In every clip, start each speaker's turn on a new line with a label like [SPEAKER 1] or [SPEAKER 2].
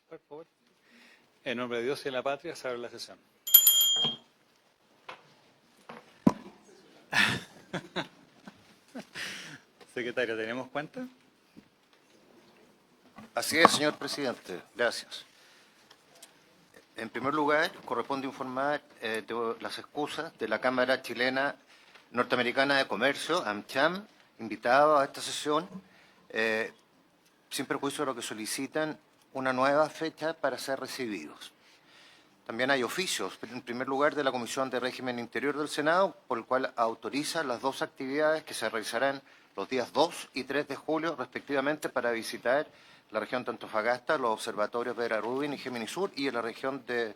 [SPEAKER 1] Por favor. En nombre de Dios y de la patria, se abre la sesión. Secretario, ¿tenemos cuenta?
[SPEAKER 2] Así es, señor presidente. Gracias. En primer lugar, corresponde informar de las excusas de la Cámara Chilena Norteamericana de Comercio, AmCham, invitado a esta sesión, sin perjuicio de lo que solicitan una nueva fecha para ser recibidos. También hay oficios, en primer lugar, de la Comisión de Régimen Interior del Senado, por el cual autoriza las dos actividades que se realizarán los días 2 y 3 de julio, respectivamente, para visitar la región de Antofagasta, los observatorios Vera Rubin y Géminis Sur, y en la región de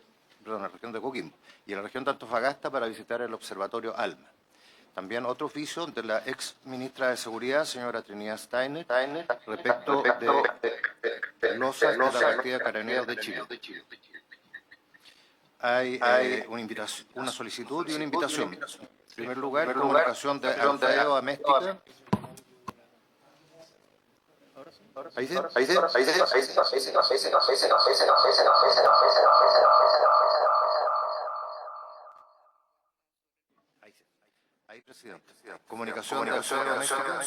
[SPEAKER 2] Coquimbo, y en la región de Antofagasta para visitar el observatorio Alma. También otro oficio de la ex ministra de Seguridad, señora Trinidad Steiner, respecto de losas de la partida Carabineros de Chile. Hay una solicitud y una invitación. En primer lugar, comunicación de Alfredo Améstica. Ahí sí. Ahí, presidente. Comunicación de Alfredo Améstica.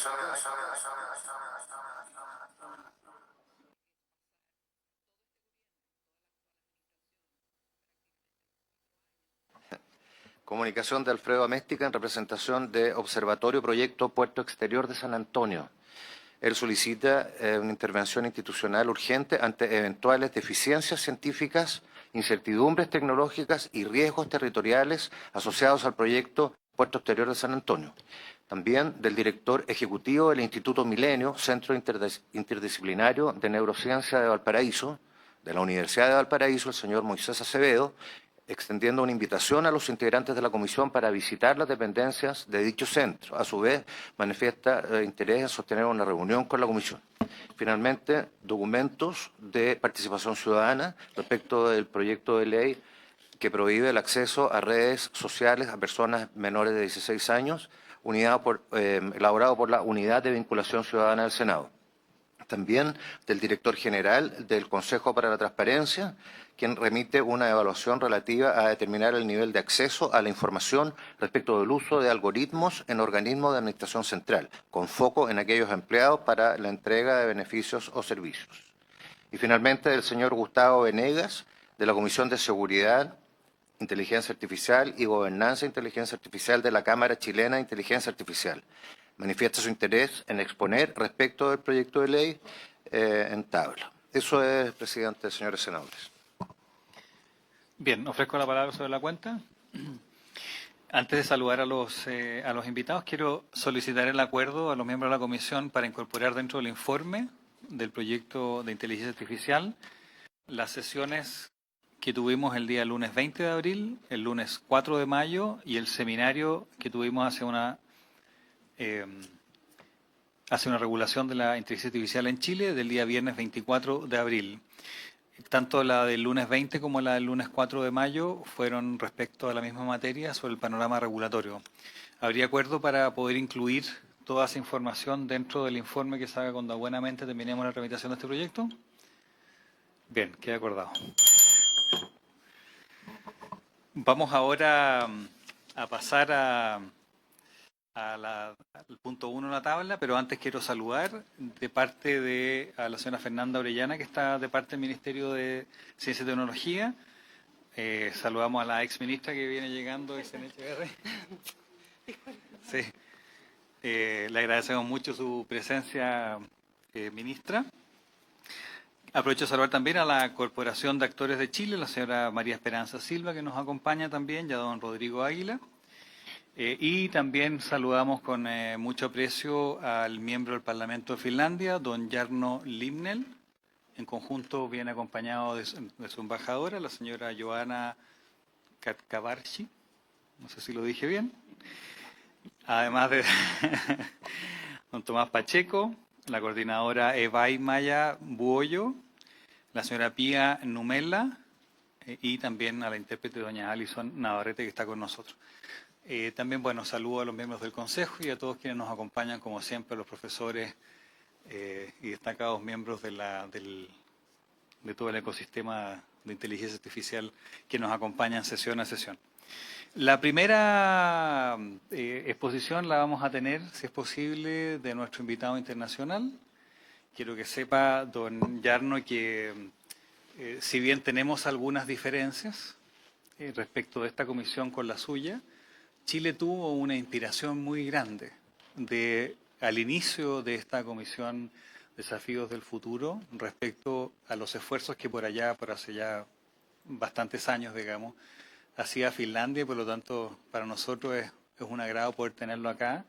[SPEAKER 2] Comunicación de Alfredo Améstica en representación de Observatorio Proyecto Puerto Exterior de San Antonio. Él solicita una intervención institucional urgente ante eventuales deficiencias científicas, incertidumbres tecnológicas y riesgos territoriales asociados al proyecto Puerto Exterior de San Antonio. También del director ejecutivo del Instituto Milenio, Centro Interdisciplinario de Neurociencia de Valparaíso, de la Universidad de Valparaíso, el señor Moisés Acevedo, extendiendo una invitación a los integrantes de la comisión para visitar las dependencias de dicho centro. A su vez, manifiesta interés en sostener una reunión con la comisión. Finalmente, documentos de participación ciudadana respecto del proyecto de ley que prohíbe el acceso a redes sociales a personas menores de 16 años, elaborado por la Unidad de Vinculación Ciudadana del Senado. También del director general del Consejo para la Transparencia, quien remite una evaluación relativa a determinar el nivel de acceso a la información respecto del uso de algoritmos en organismos de administración central, con foco en aquellos empleados para la entrega de beneficios o servicios. Y finalmente del señor Gustavo Venegas, de la Comisión de Seguridad, Inteligencia Artificial y Gobernanza de Inteligencia Artificial de la Cámara Chilena de Inteligencia Artificial. Manifiesta su interés en exponer respecto del proyecto de ley en tabla. Eso es, presidente, señores senadores.
[SPEAKER 1] Bien, ofrezco la palabra sobre la cuenta. Antes de saludar a los invitados, quiero solicitar el acuerdo a los miembros de la comisión para incorporar dentro del informe del proyecto de inteligencia artificial las sesiones que tuvimos el día lunes 20 de abril, el lunes 4 de mayo y el seminario que tuvimos hace una regulación de la inteligencia artificial en Chile del día viernes 24 de abril. Tanto la del lunes 20 como la del lunes 4 de mayo fueron respecto a la misma materia sobre el panorama regulatorio. ¿Habría acuerdo para poder incluir toda esa información dentro del informe que se haga cuando buenamente terminemos la tramitación de este proyecto? Bien, queda acordado. Vamos ahora a pasar al punto 1 de la tabla, pero antes quiero saludar de parte de a la señora Fernanda Orellana, que está de parte del Ministerio de Ciencia y Tecnología. Saludamos a la ex ministra que viene llegando, SNHR. Sí. Le agradecemos mucho su presencia, ministra. Aprovecho de saludar también a la Corporación de Actores de Chile, la señora María Esperanza Silva, que nos acompaña también, y a don Rodrigo Águila. Y también saludamos con mucho aprecio al miembro del Parlamento de Finlandia, don Jarno Limnell. En conjunto viene acompañado de su embajadora, la señora Joana Katkavarchi. No sé si lo dije bien. Además de don Tomás Pacheco, la coordinadora Evay Maya Buoyo, la señora Pía Numela y también a la intérprete doña Alison Navarrete, que está con nosotros. También, bueno, saludo a los miembros del Consejo y a todos quienes nos acompañan, como siempre, los profesores y destacados miembros del de todo el ecosistema de inteligencia artificial que nos acompaña en sesión a sesión. La primera exposición la vamos a tener, si es posible, de nuestro invitado internacional. Quiero que sepa, don Jarno, que si bien tenemos algunas diferencias respecto de esta comisión con la suya, Chile tuvo una inspiración muy grande al inicio de esta comisión Desafíos del Futuro respecto a los esfuerzos que por hace ya bastantes años, digamos, hacía Finlandia, y por lo tanto para nosotros es un agrado poder tenerlo acá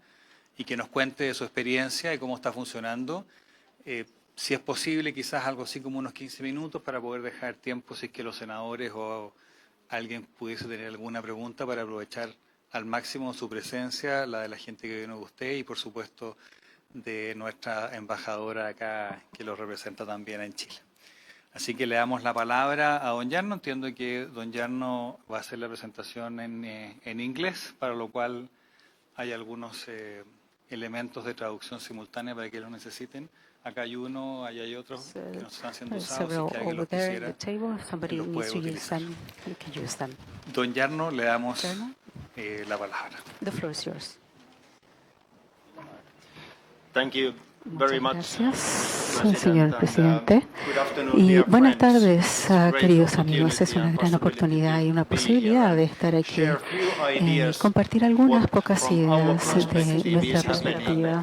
[SPEAKER 1] y que nos cuente de su experiencia y cómo está funcionando. Si es posible, quizás algo así como unos 15 minutos para poder dejar tiempo si es que los senadores o alguien pudiese tener alguna pregunta para aprovechar al máximo su presencia, la de la gente que vino de usted y por supuesto de nuestra embajadora acá que lo representa también en Chile. Así que le damos la palabra a don Jarno. Entiendo que don Jarno va a hacer la presentación en inglés, para lo cual hay algunos elementos de traducción simultánea para que lo necesiten. Acá hay uno, allá hay otros que no están siendo usados, si es que alguien los quisiera, los puede utilizar. Don Jarno, le damos la palabra.
[SPEAKER 3] The floor is yours.
[SPEAKER 4] Thank you very much,
[SPEAKER 3] Gracias, señor presidente. Y buenas tardes, queridos amigos. Es una gran oportunidad y una posibilidad de estar aquí, compartir algunas pocas ideas de nuestra perspectiva.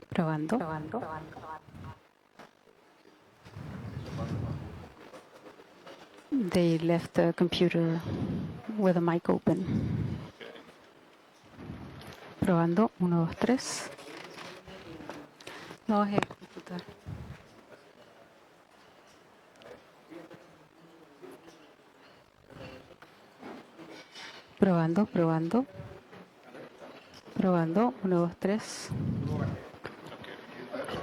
[SPEAKER 3] Probando. They left the computer with the mic open. Probando, 1, 2, 3. Go ahead, computer. Probando. Probando, 1, 2, 3.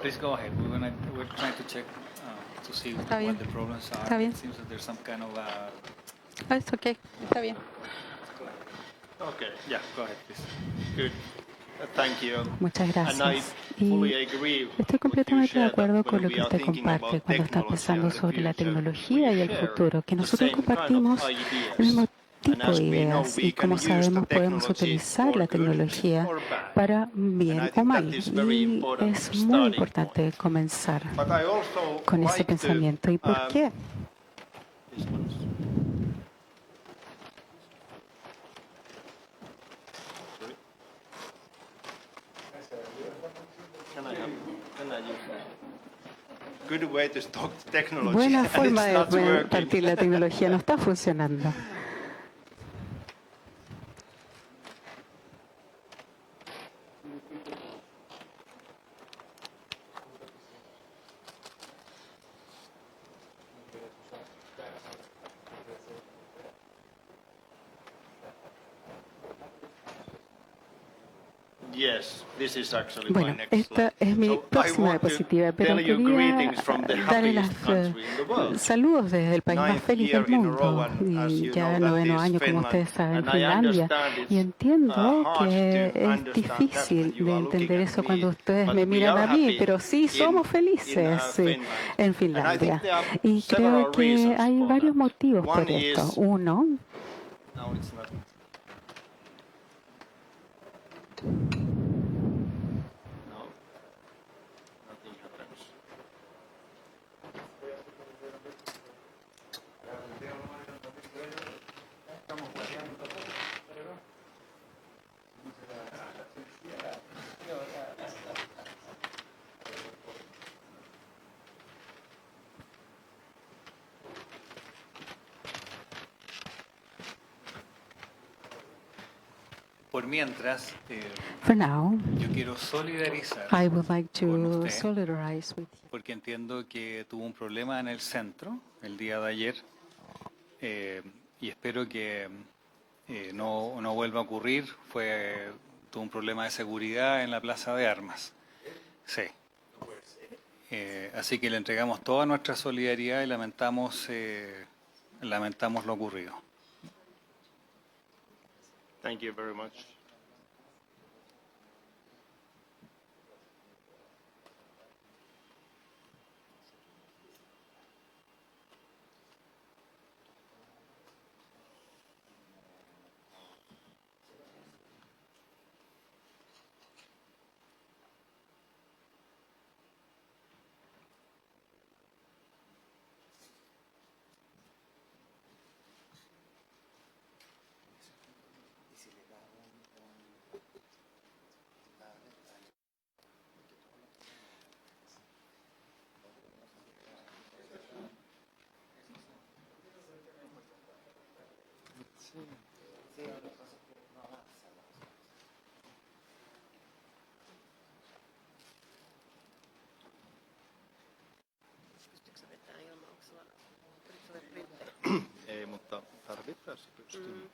[SPEAKER 1] Please go ahead. We're trying to check to see what the problems are.
[SPEAKER 3] Está bien.
[SPEAKER 1] It seems that there's some kind of
[SPEAKER 3] It's okay. Está bien.
[SPEAKER 4] Okay.
[SPEAKER 1] yeah, go ahead, please.
[SPEAKER 4] Good. Thank you.
[SPEAKER 3] Muchas
[SPEAKER 4] And I
[SPEAKER 3] gracias.
[SPEAKER 4] fully
[SPEAKER 3] Y
[SPEAKER 4] agree
[SPEAKER 3] estoy
[SPEAKER 4] with
[SPEAKER 3] completamente
[SPEAKER 4] you,
[SPEAKER 3] de
[SPEAKER 4] Shad,
[SPEAKER 3] acuerdo
[SPEAKER 4] that
[SPEAKER 3] con
[SPEAKER 4] when
[SPEAKER 3] lo
[SPEAKER 4] we
[SPEAKER 3] que
[SPEAKER 4] are
[SPEAKER 3] usted
[SPEAKER 4] thinking
[SPEAKER 3] comparte
[SPEAKER 4] about
[SPEAKER 3] cuando está
[SPEAKER 4] technology
[SPEAKER 3] pensando
[SPEAKER 4] and the
[SPEAKER 3] sobre la
[SPEAKER 4] future,
[SPEAKER 3] tecnología
[SPEAKER 4] we
[SPEAKER 3] y el
[SPEAKER 4] share
[SPEAKER 3] futuro, que
[SPEAKER 4] the
[SPEAKER 3] nosotros
[SPEAKER 4] same kind of
[SPEAKER 3] compartimos el
[SPEAKER 4] ideas.
[SPEAKER 3] mismo
[SPEAKER 4] And
[SPEAKER 3] tipo
[SPEAKER 4] as
[SPEAKER 3] de
[SPEAKER 4] we know,
[SPEAKER 3] ideas
[SPEAKER 4] we
[SPEAKER 3] y
[SPEAKER 4] can
[SPEAKER 3] como
[SPEAKER 4] use the
[SPEAKER 3] sabemos podemos
[SPEAKER 4] technology
[SPEAKER 3] utilizar
[SPEAKER 4] for
[SPEAKER 3] la
[SPEAKER 4] good
[SPEAKER 3] tecnología
[SPEAKER 4] or bad.
[SPEAKER 3] para
[SPEAKER 4] And
[SPEAKER 3] bien
[SPEAKER 4] I
[SPEAKER 3] o
[SPEAKER 4] think
[SPEAKER 3] mal.
[SPEAKER 4] that is very
[SPEAKER 3] Y
[SPEAKER 4] important
[SPEAKER 3] es muy
[SPEAKER 4] starting
[SPEAKER 3] importante
[SPEAKER 4] point.
[SPEAKER 3] comenzar
[SPEAKER 4] But I also
[SPEAKER 3] con ese
[SPEAKER 4] like to,
[SPEAKER 3] pensamiento. ¿Y por qué?
[SPEAKER 4] this one's- Sorry. Can I use that? Good way to start technology.
[SPEAKER 3] Buena
[SPEAKER 4] and
[SPEAKER 3] forma
[SPEAKER 4] it's not
[SPEAKER 3] de
[SPEAKER 4] working.
[SPEAKER 3] partir la tecnología. No está funcionando.
[SPEAKER 4] Yes, this is actually my
[SPEAKER 3] Bueno,
[SPEAKER 4] next
[SPEAKER 3] esta
[SPEAKER 4] slide.
[SPEAKER 3] es mi
[SPEAKER 4] So I
[SPEAKER 3] próxima
[SPEAKER 4] want to
[SPEAKER 3] diapositiva, pero
[SPEAKER 4] tell you
[SPEAKER 3] quería
[SPEAKER 4] greetings from the
[SPEAKER 3] darle
[SPEAKER 4] happiest country in the world.
[SPEAKER 3] saludos desde el país más
[SPEAKER 4] Ninth
[SPEAKER 3] feliz
[SPEAKER 4] year
[SPEAKER 3] del
[SPEAKER 4] in a row,
[SPEAKER 3] mundo.
[SPEAKER 4] and as
[SPEAKER 3] Y
[SPEAKER 4] you
[SPEAKER 3] ya
[SPEAKER 4] know,
[SPEAKER 3] el
[SPEAKER 4] that
[SPEAKER 3] noveno
[SPEAKER 4] is
[SPEAKER 3] año, como
[SPEAKER 4] Finland.
[SPEAKER 3] ustedes saben,
[SPEAKER 4] And I
[SPEAKER 3] Finlandia.
[SPEAKER 4] understand it's
[SPEAKER 3] Y entiendo
[SPEAKER 4] hard
[SPEAKER 3] que
[SPEAKER 4] to
[SPEAKER 3] es
[SPEAKER 4] understand that
[SPEAKER 3] difícil
[SPEAKER 4] when you
[SPEAKER 3] de
[SPEAKER 4] are looking
[SPEAKER 3] entender
[SPEAKER 4] at
[SPEAKER 3] eso
[SPEAKER 4] me,
[SPEAKER 3] cuando ustedes
[SPEAKER 4] but
[SPEAKER 3] me
[SPEAKER 4] we
[SPEAKER 3] miran
[SPEAKER 4] are
[SPEAKER 3] a mí,
[SPEAKER 4] happy
[SPEAKER 3] pero sí somos felices
[SPEAKER 4] Finland.
[SPEAKER 3] en
[SPEAKER 4] And I
[SPEAKER 3] Finlandia.
[SPEAKER 4] think there are
[SPEAKER 3] Y creo
[SPEAKER 4] several
[SPEAKER 3] que
[SPEAKER 4] reasons
[SPEAKER 3] hay
[SPEAKER 4] for
[SPEAKER 3] varios
[SPEAKER 4] that.
[SPEAKER 3] motivos por
[SPEAKER 4] One
[SPEAKER 3] esto.
[SPEAKER 4] is-
[SPEAKER 3] Uno,
[SPEAKER 4] No, it's not. No, nothing happens.
[SPEAKER 1] Por mientras,
[SPEAKER 3] for now,
[SPEAKER 1] yo quiero solidarizar
[SPEAKER 3] I would like
[SPEAKER 1] con
[SPEAKER 3] to
[SPEAKER 1] usted,
[SPEAKER 3] solidarize with you.
[SPEAKER 1] porque entiendo que tuvo un problema en el centro el día de ayer y espero que no vuelva a ocurrir. Tuvo un problema de seguridad en la Plaza de Armas. Sí. Así que le entregamos toda nuestra solidaridad y lamentamos lamentamos lo ocurrido.
[SPEAKER 4] Thank you very much. Ei, mutta tarvittaessa pystyy. Joo.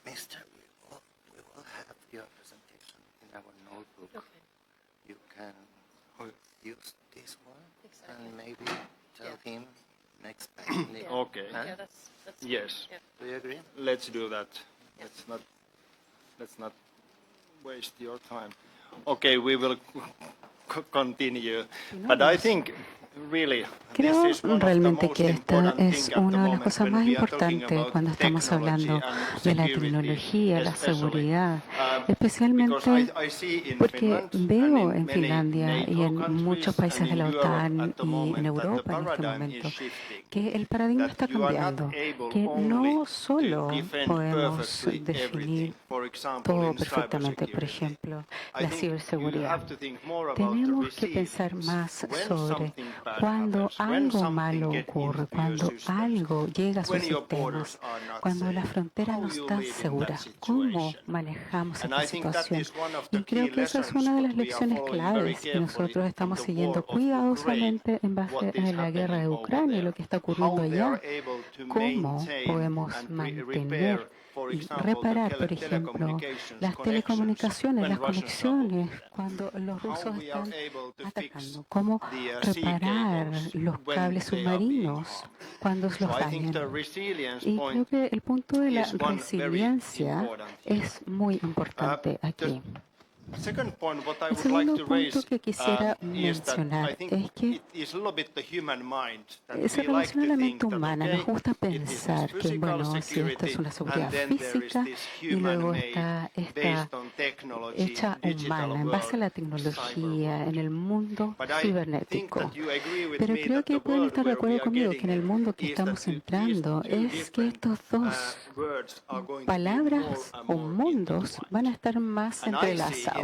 [SPEAKER 2] Mister, we will have your presentation in our notebook.
[SPEAKER 5] Okay.
[SPEAKER 2] You can use this one
[SPEAKER 5] Exactly.
[SPEAKER 2] and maybe tell
[SPEAKER 5] Yeah.
[SPEAKER 2] him next
[SPEAKER 5] Yeah.
[SPEAKER 2] time.
[SPEAKER 4] Okay.
[SPEAKER 2] Huh?
[SPEAKER 5] Yeah, that's
[SPEAKER 4] Yes.
[SPEAKER 5] Yeah.
[SPEAKER 2] Do you agree?
[SPEAKER 4] Let's do that. Let's not waste your time. Okay, we will continue. But I think really
[SPEAKER 3] Creo realmente que esta es una de las cosas más importantes cuando estamos hablando de la tecnología, la seguridad, especialmente porque veo en Finlandia y en muchos países de la OTAN y en Europa en este momento que el paradigma está cambiando, que no solo podemos definir todo perfectamente, por ejemplo, la ciberseguridad. Tenemos que pensar más sobre cuando algo malo ocurre, cuando algo llega a sus sistemas, cuando las fronteras no están seguras, cómo manejamos esta situación. Y creo que esa es una de las lecciones claves que nosotros estamos siguiendo cuidadosamente en base a la guerra de Ucrania y lo que está ocurriendo allá. Cómo podemos mantener y reparar, por ejemplo, las telecomunicaciones, las conexiones, cuando los rusos están atacando. Cómo reparar los cables submarinos cuando los dañan. Y creo que el punto de la resiliencia es muy importante aquí. El segundo punto que quisiera mencionar es que se relaciona a la mente humana. Nos gusta pensar que, bueno, si esta es una seguridad física y luego está hecha humana en base a la tecnología en el mundo cibernético. Pero creo que pueden estar de acuerdo conmigo que en el mundo que estamos entrando es que estos dos palabras o mundos van a estar más entrelazados.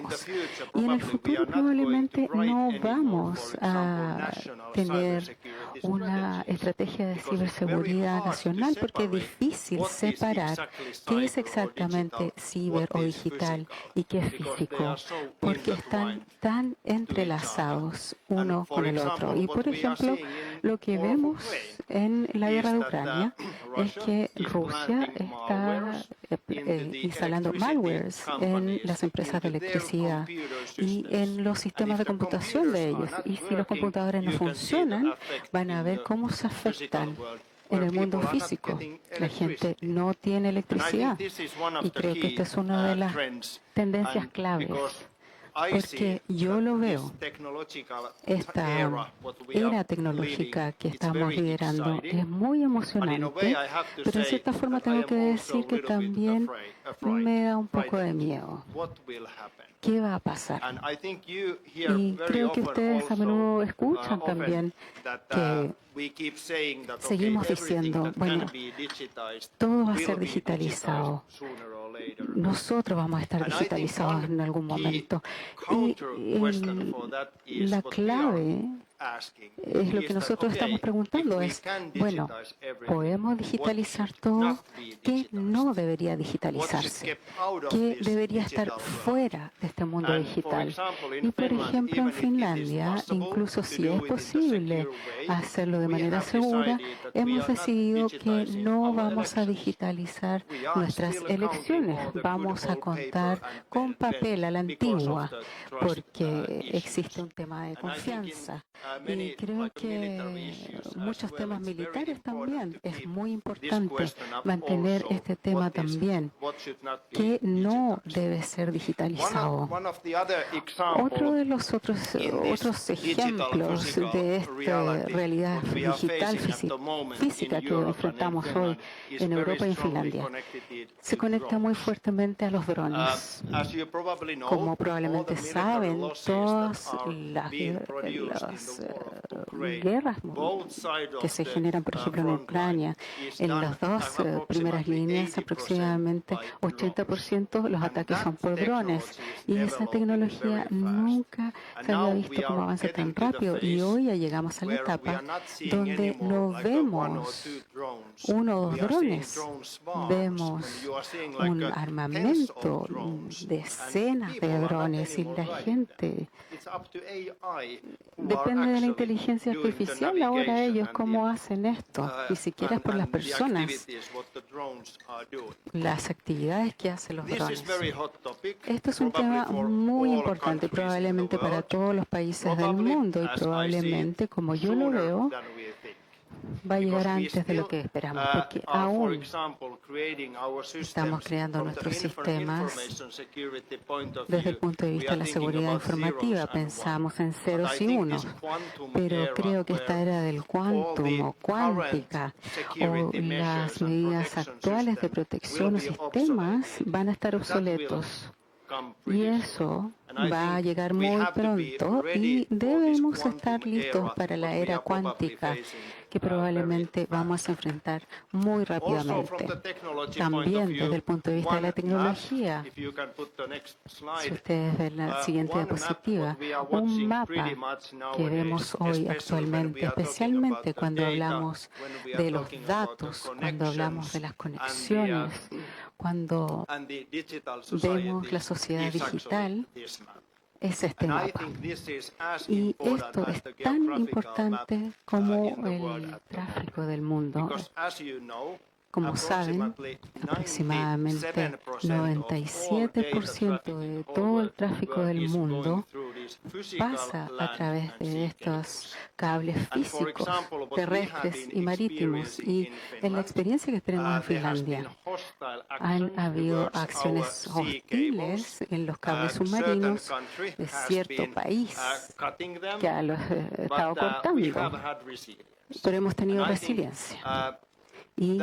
[SPEAKER 3] Y en el futuro probablemente no vamos a tener una estrategia de ciberseguridad nacional porque es difícil separar qué es exactamente ciber o digital y qué es físico, porque están tan entrelazados uno con el otro. Y por ejemplo, lo que vemos en la guerra de Ucrania es que Rusia está instalando malwares en las empresas de electricidad y en los sistemas de computación de ellos. Y si los computadores no funcionan, van a ver cómo se afectan en el mundo físico. La gente no tiene electricidad. Y creo que esta es una de las tendencias claves. Porque yo lo veo, esta era tecnológica que estamos liderando es muy emocionante, pero en cierta forma tengo que decir que también me da un poco de miedo. ¿Qué va a pasar? Y creo que ustedes a menudo escuchan también que seguimos diciendo, bueno, todo va a ser digitalizado. Nosotros vamos a estar digitalizados en algún momento. Y la clave es lo que nosotros estamos preguntando, es, bueno, ¿podemos digitalizar todo? ¿Qué no debería digitalizarse? ¿Qué debería estar fuera de este mundo digital? Y por ejemplo, en Finlandia, incluso si es posible hacerlo de manera segura, hemos decidido que no vamos a digitalizar nuestras elecciones. Vamos a contar con papel a la antigua, porque existe un tema de confianza. Y creo que muchos temas militares también es muy importante mantener este tema también, que no debe ser digitalizado. Otro de los otros ejemplos de esta realidad digital física que enfrentamos hoy en Europa y en Finlandia se conecta muy fuertemente a los drones. Como probablemente saben, todas las guerras que se generan, por ejemplo, en Ucrania, en las dos primeras líneas, aproximadamente 80% los ataques son por drones. Y esa tecnología nunca se había visto como avance tan rápido. Y hoy ya llegamos a la etapa donde no vemos uno o dos drones, vemos un armamento, decenas de drones, y la gente depende de la inteligencia artificial ahora ellos cómo hacen esto, ni siquiera es por las personas, las actividades que hacen los drones. Esto es un tema muy importante probablemente para todos los países del mundo, y probablemente, como yo lo veo, va a llegar antes de lo que esperamos, porque aún estamos creando nuestros sistemas desde el punto de vista de la seguridad informativa. Pensamos en ceros y unos, pero creo que esta era del quantum o cuántica o las medidas actuales de protección o sistemas van a estar obsoletos. Y eso va a llegar muy pronto y debemos estar listos para la era cuántica que probablemente vamos a enfrentar muy rápidamente. También desde el punto de vista de la tecnología, si ustedes ven la siguiente diapositiva, un mapa que vemos hoy actualmente, especialmente cuando hablamos de los datos, cuando hablamos de las conexiones, cuando vemos la sociedad digital, es este mapa. Y esto es tan importante como el tráfico del mundo. Como saben, aproximadamente 97% de todo el tráfico del mundo pasa a través de estos cables físicos, terrestres y marítimos. Y en la experiencia que tenemos en Finlandia, han habido acciones hostiles en los cables submarinos de cierto país que los ha estado cortando, pero hemos tenido resiliencia. Y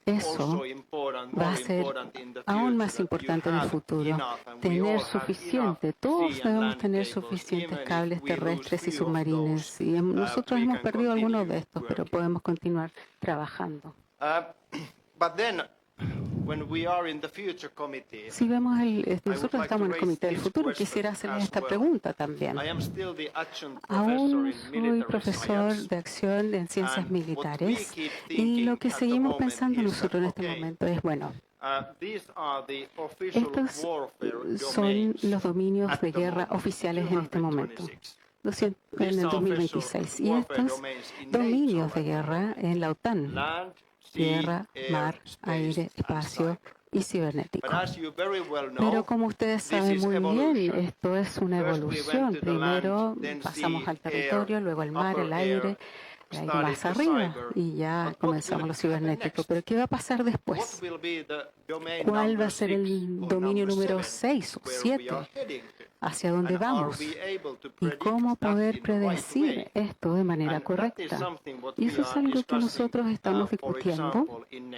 [SPEAKER 3] eso va a ser aún más importante en el futuro. Tener suficiente, todos debemos tener suficientes cables terrestres y submarinos. Y nosotros hemos perdido algunos de estos, pero podemos continuar trabajando. Si vemos nosotros estamos en el Comité del Futuro, quisiera hacerles esta pregunta también. Aún soy profesor de acción en ciencias militares y lo que seguimos pensando nosotros en este momento es, bueno, estos son los dominios de guerra oficiales en este momento, en el 2026, y estos dominios de guerra en la OTAN: tierra, mar, aire, espacio y cibernético. Pero como ustedes saben muy bien, esto es una evolución. Primero pasamos al territorio, luego al mar, el aire, y ahí más arriba, y ya comenzamos lo cibernético. Pero ¿qué va a pasar después? ¿Cuál va a ser el dominio número 6 o 7? hacia dónde vamos y cómo poder predecir esto de manera correcta. Y eso es algo que nosotros estamos discutiendo en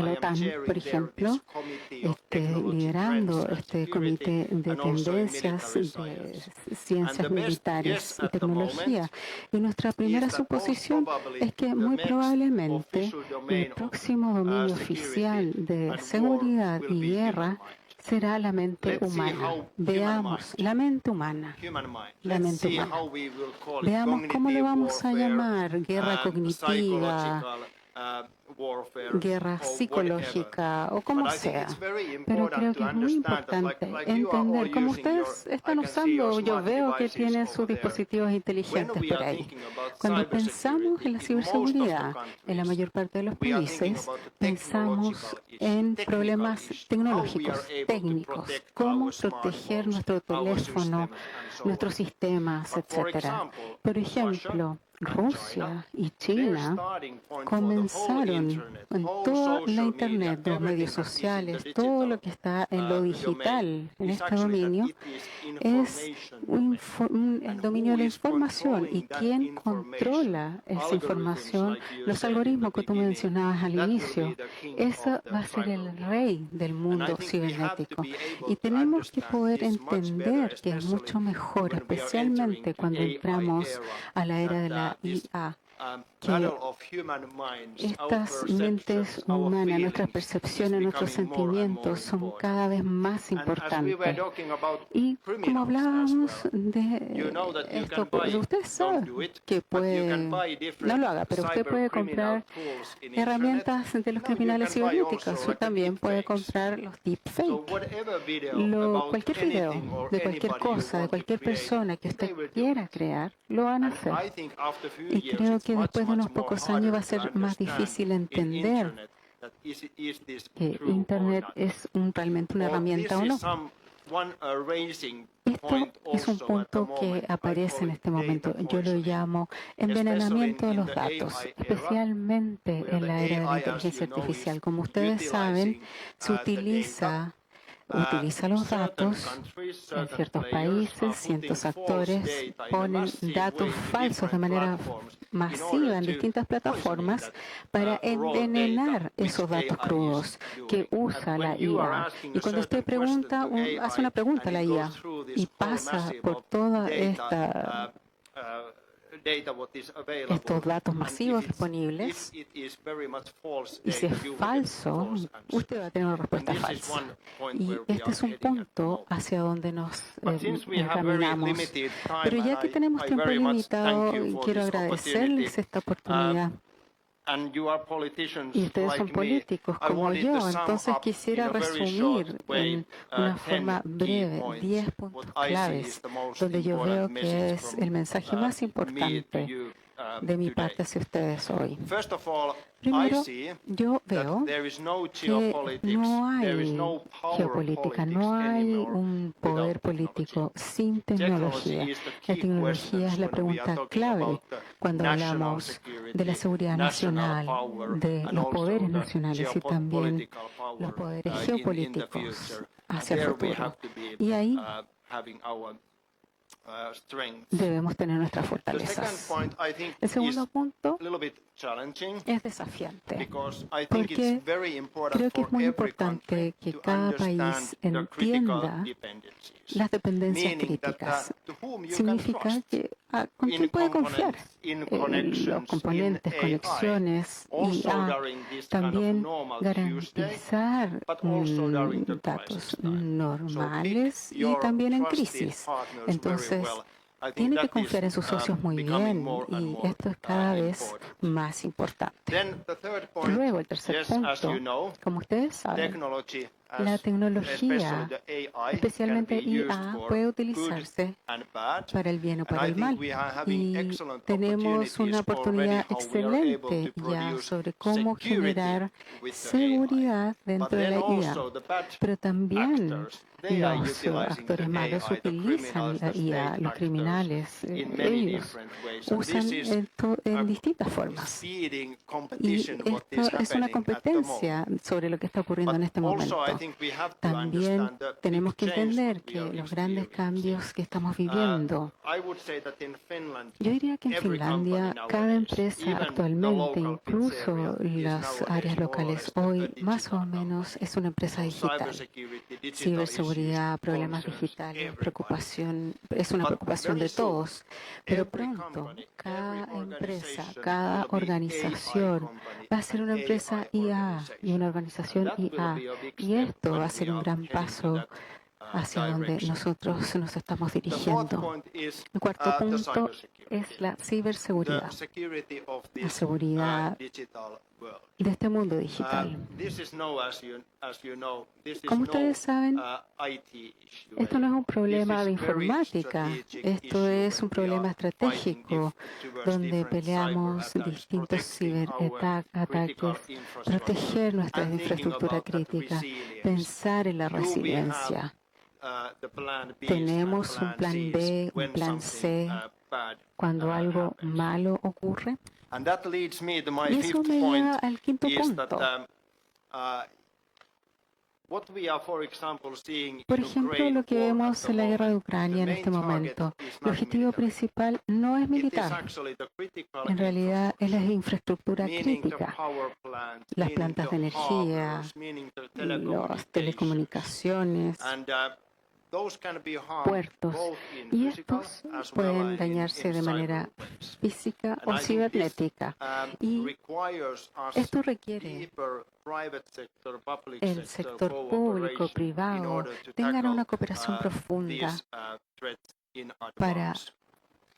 [SPEAKER 3] la OTAN, por ejemplo, liderando este comité de tendencias de ciencias militares y tecnología. Y nuestra primera suposición es que muy probablemente el próximo dominio oficial de seguridad y guerra será la mente humana. Veamos, la mente humana. La mente humana. Veamos cómo lo vamos a llamar, guerra cognitiva, guerra psicológica o como sea. Pero creo que es muy importante entender cómo ustedes están usando. Yo veo que tienen sus dispositivos inteligentes por ahí. Cuando pensamos en la ciberseguridad, en la mayor parte de los países, pensamos en problemas tecnológicos, técnicos, cómo proteger nuestro teléfono, nuestros sistemas, etcétera. Por ejemplo, Rusia y China comenzaron en toda la Internet, los medios sociales, todo lo que está en lo digital, en este dominio, es el dominio de la información. ¿Y quién controla esa información? Los algoritmos que tú mencionabas al inicio. Eso va a ser el rey del mundo cibernético. Y tenemos que poder entender que es mucho mejor, especialmente cuando entramos a la era de la IA, que estas mentes humanas, nuestras percepciones, nuestros sentimientos son cada vez más importantes. Y como hablábamos de esto, pues usted sabe que puede, no lo haga, pero usted puede comprar herramientas de los criminales cibernéticos, o también puede comprar los deepfake. Cualquier video de cualquier cosa, de cualquier persona que usted quiera crear, lo van a hacer. Y creo que después de unos pocos años va a ser más difícil entender que Internet es realmente una herramienta o no. Esto es un punto que aparece en este momento. Yo lo llamo envenenamiento de los datos, especialmente en la era de la inteligencia artificial. Como ustedes saben, se utiliza los datos en ciertos países, ciertos actores ponen datos falsos de manera masiva en distintas plataformas para envenenar esos datos crudos que usa la IA. Y cuando usted pregunta, hace una pregunta a la IA y pasa por toda estos datos masivos disponibles, y si es falso, usted va a tener una respuesta falsa. Y este es un punto hacia donde nos encaminamos. Pero ya que tenemos tiempo limitado, quiero agradecerles esta oportunidad. Y ustedes son políticos como yo, entonces quisiera resumir en una forma breve 10 puntos claves donde yo veo que es el mensaje más importante de mi parte hacia ustedes hoy. Primero, yo veo que no hay geopolítica, no hay un poder político sin tecnología. La tecnología es la pregunta clave cuando hablamos de la seguridad nacional, de los poderes nacionales y también los poderes geopolíticos hacia el futuro. Y ahí debemos tener nuestras fortalezas. El segundo punto es desafiante, porque creo que es muy importante que cada país entienda las dependencias críticas. Significa que ¿con quién puede confiar? Los componentes, conexiones y también garantizar datos normales y también en crisis. Entonces, tiene que confiar en sus socios muy bien y esto es cada vez más importante. Luego, el tercer punto, como ustedes saben, la tecnología, especialmente IA, puede utilizarse para el bien o para el mal. Y tenemos una oportunidad excelente ya sobre cómo generar seguridad dentro de la IA. Pero también los actores malos utilizan la IA, los criminales, ellos usan esto en distintas formas. Y esto es una competencia sobre lo que está ocurriendo en este momento. También tenemos que entender que los grandes cambios que estamos viviendo, yo diría que en Finlandia cada empresa actualmente, incluso las áreas locales hoy, más o menos es una empresa digital. Ciberseguridad, problemas digitales, preocupación, es una preocupación de todos. Pero pronto, cada empresa, cada organización va a ser una empresa IA y una organización IA. Y esto va a ser un gran paso hacia donde nosotros nos estamos dirigiendo. El cuarto punto es la ciberseguridad, la seguridad de este mundo digital. Como ustedes saben, esto no es un problema de informática, esto es un problema estratégico donde peleamos distintos ciberataques, proteger nuestra infraestructura crítica, pensar en la resiliencia. Tenemos un plan B, un plan C cuando algo malo ocurre. Y eso me lleva al quinto punto. Por ejemplo, lo que vemos en la guerra de Ucrania en este momento, el objetivo principal no es militar. En realidad es la infraestructura crítica, las plantas de energía, las telecomunicaciones, puertos, y estos pueden dañarse de manera física o cibernética. Y esto requiere el sector público, privado, tengan una cooperación profunda para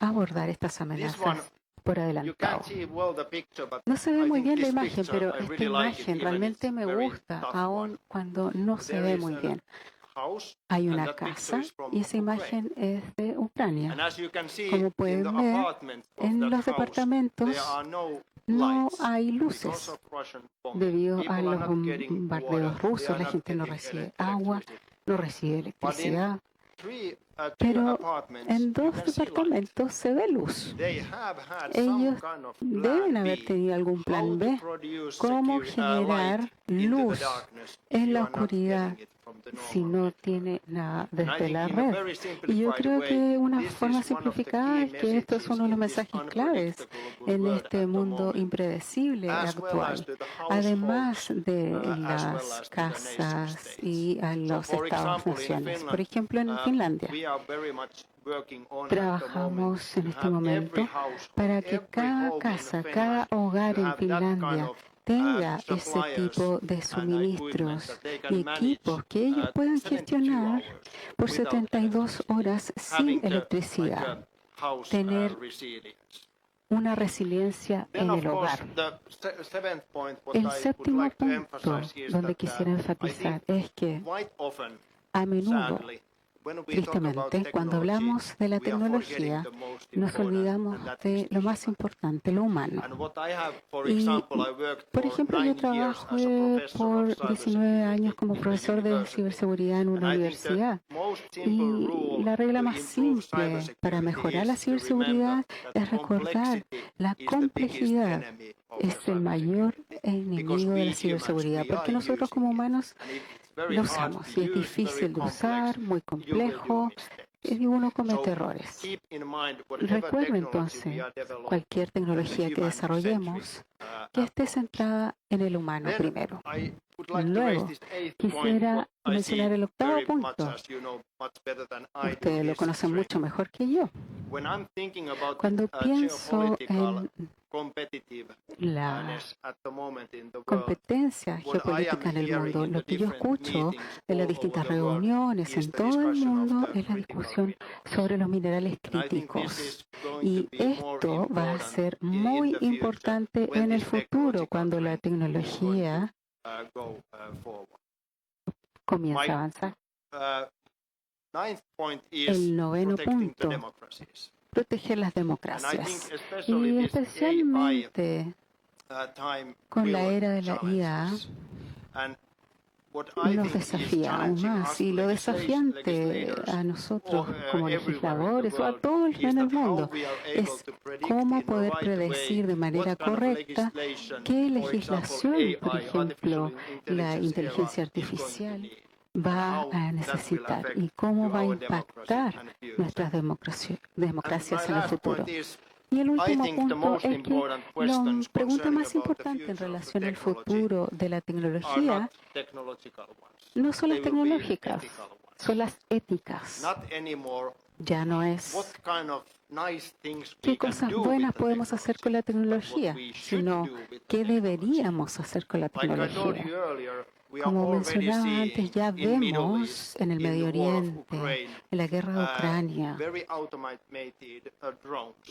[SPEAKER 3] abordar estas amenazas por adelantado. No se ve muy bien la imagen, pero esta imagen realmente me gusta, aun cuando no se ve muy bien. Hay una casa y esa imagen es de Ucrania. Como pueden ver, en los departamentos no hay luces. Debido a los bombardeos rusos, la gente no recibe agua, no recibe electricidad. Pero en 2 departamentos se ve luz. Ellos deben haber tenido algún plan B, cómo generar luz en la oscuridad si no tiene nada desde la red. Y yo creo que una forma simplificada es que esto es uno de los mensajes claves en este mundo impredecible actual, además de las casas y a los estados-naciones. Por ejemplo, en Finlandia, trabajamos en este momento para que cada casa, cada hogar en Finlandia tenga ese tipo de suministros y equipos que ellos puedan gestionar por 72 horas sin electricidad. Tener una resiliencia en el hogar. El séptimo punto donde quisiera enfatizar es que a menudo, tristemente, cuando hablamos de la tecnología, nos olvidamos de lo más importante, lo humano. Y, por ejemplo, yo trabajé por 19 años como profesor de ciberseguridad en una universidad. Y la regla más simple para mejorar la ciberseguridad es recordar la complejidad es el mayor enemigo de la ciberseguridad, porque nosotros como humanos lo usamos y es difícil de usar, muy complejo y uno comete errores. Recuerda entonces, cualquier tecnología que desarrollemos, que esté centrada en el humano primero. Luego, quisiera mencionar el octavo punto. Ustedes lo conocen mucho mejor que yo. Cuando pienso en la competencia geopolítica en el mundo, lo que yo escucho en las distintas reuniones en todo el mundo es la discusión sobre los minerales críticos. Y esto va a ser muy importante en el futuro cuando la tecnología comienza a avanzar. El noveno punto, proteger las democracias. Y especialmente con la era de la IA, nos desafía aún más. Y lo desafiante a nosotros como legisladores o a todos en el mundo es cómo poder predecir de manera correcta qué legislación, por ejemplo, la inteligencia artificial va a necesitar y cómo va a impactar nuestras democracias en el futuro. Y el último punto es que la pregunta más importante en relación al futuro de la tecnología no son las tecnológicas, son las éticas. Ya no es qué cosas buenas podemos hacer con la tecnología, sino qué deberíamos hacer con la tecnología. Como mencionaba antes, ya vemos en el Medio Oriente, en la guerra de Ucrania,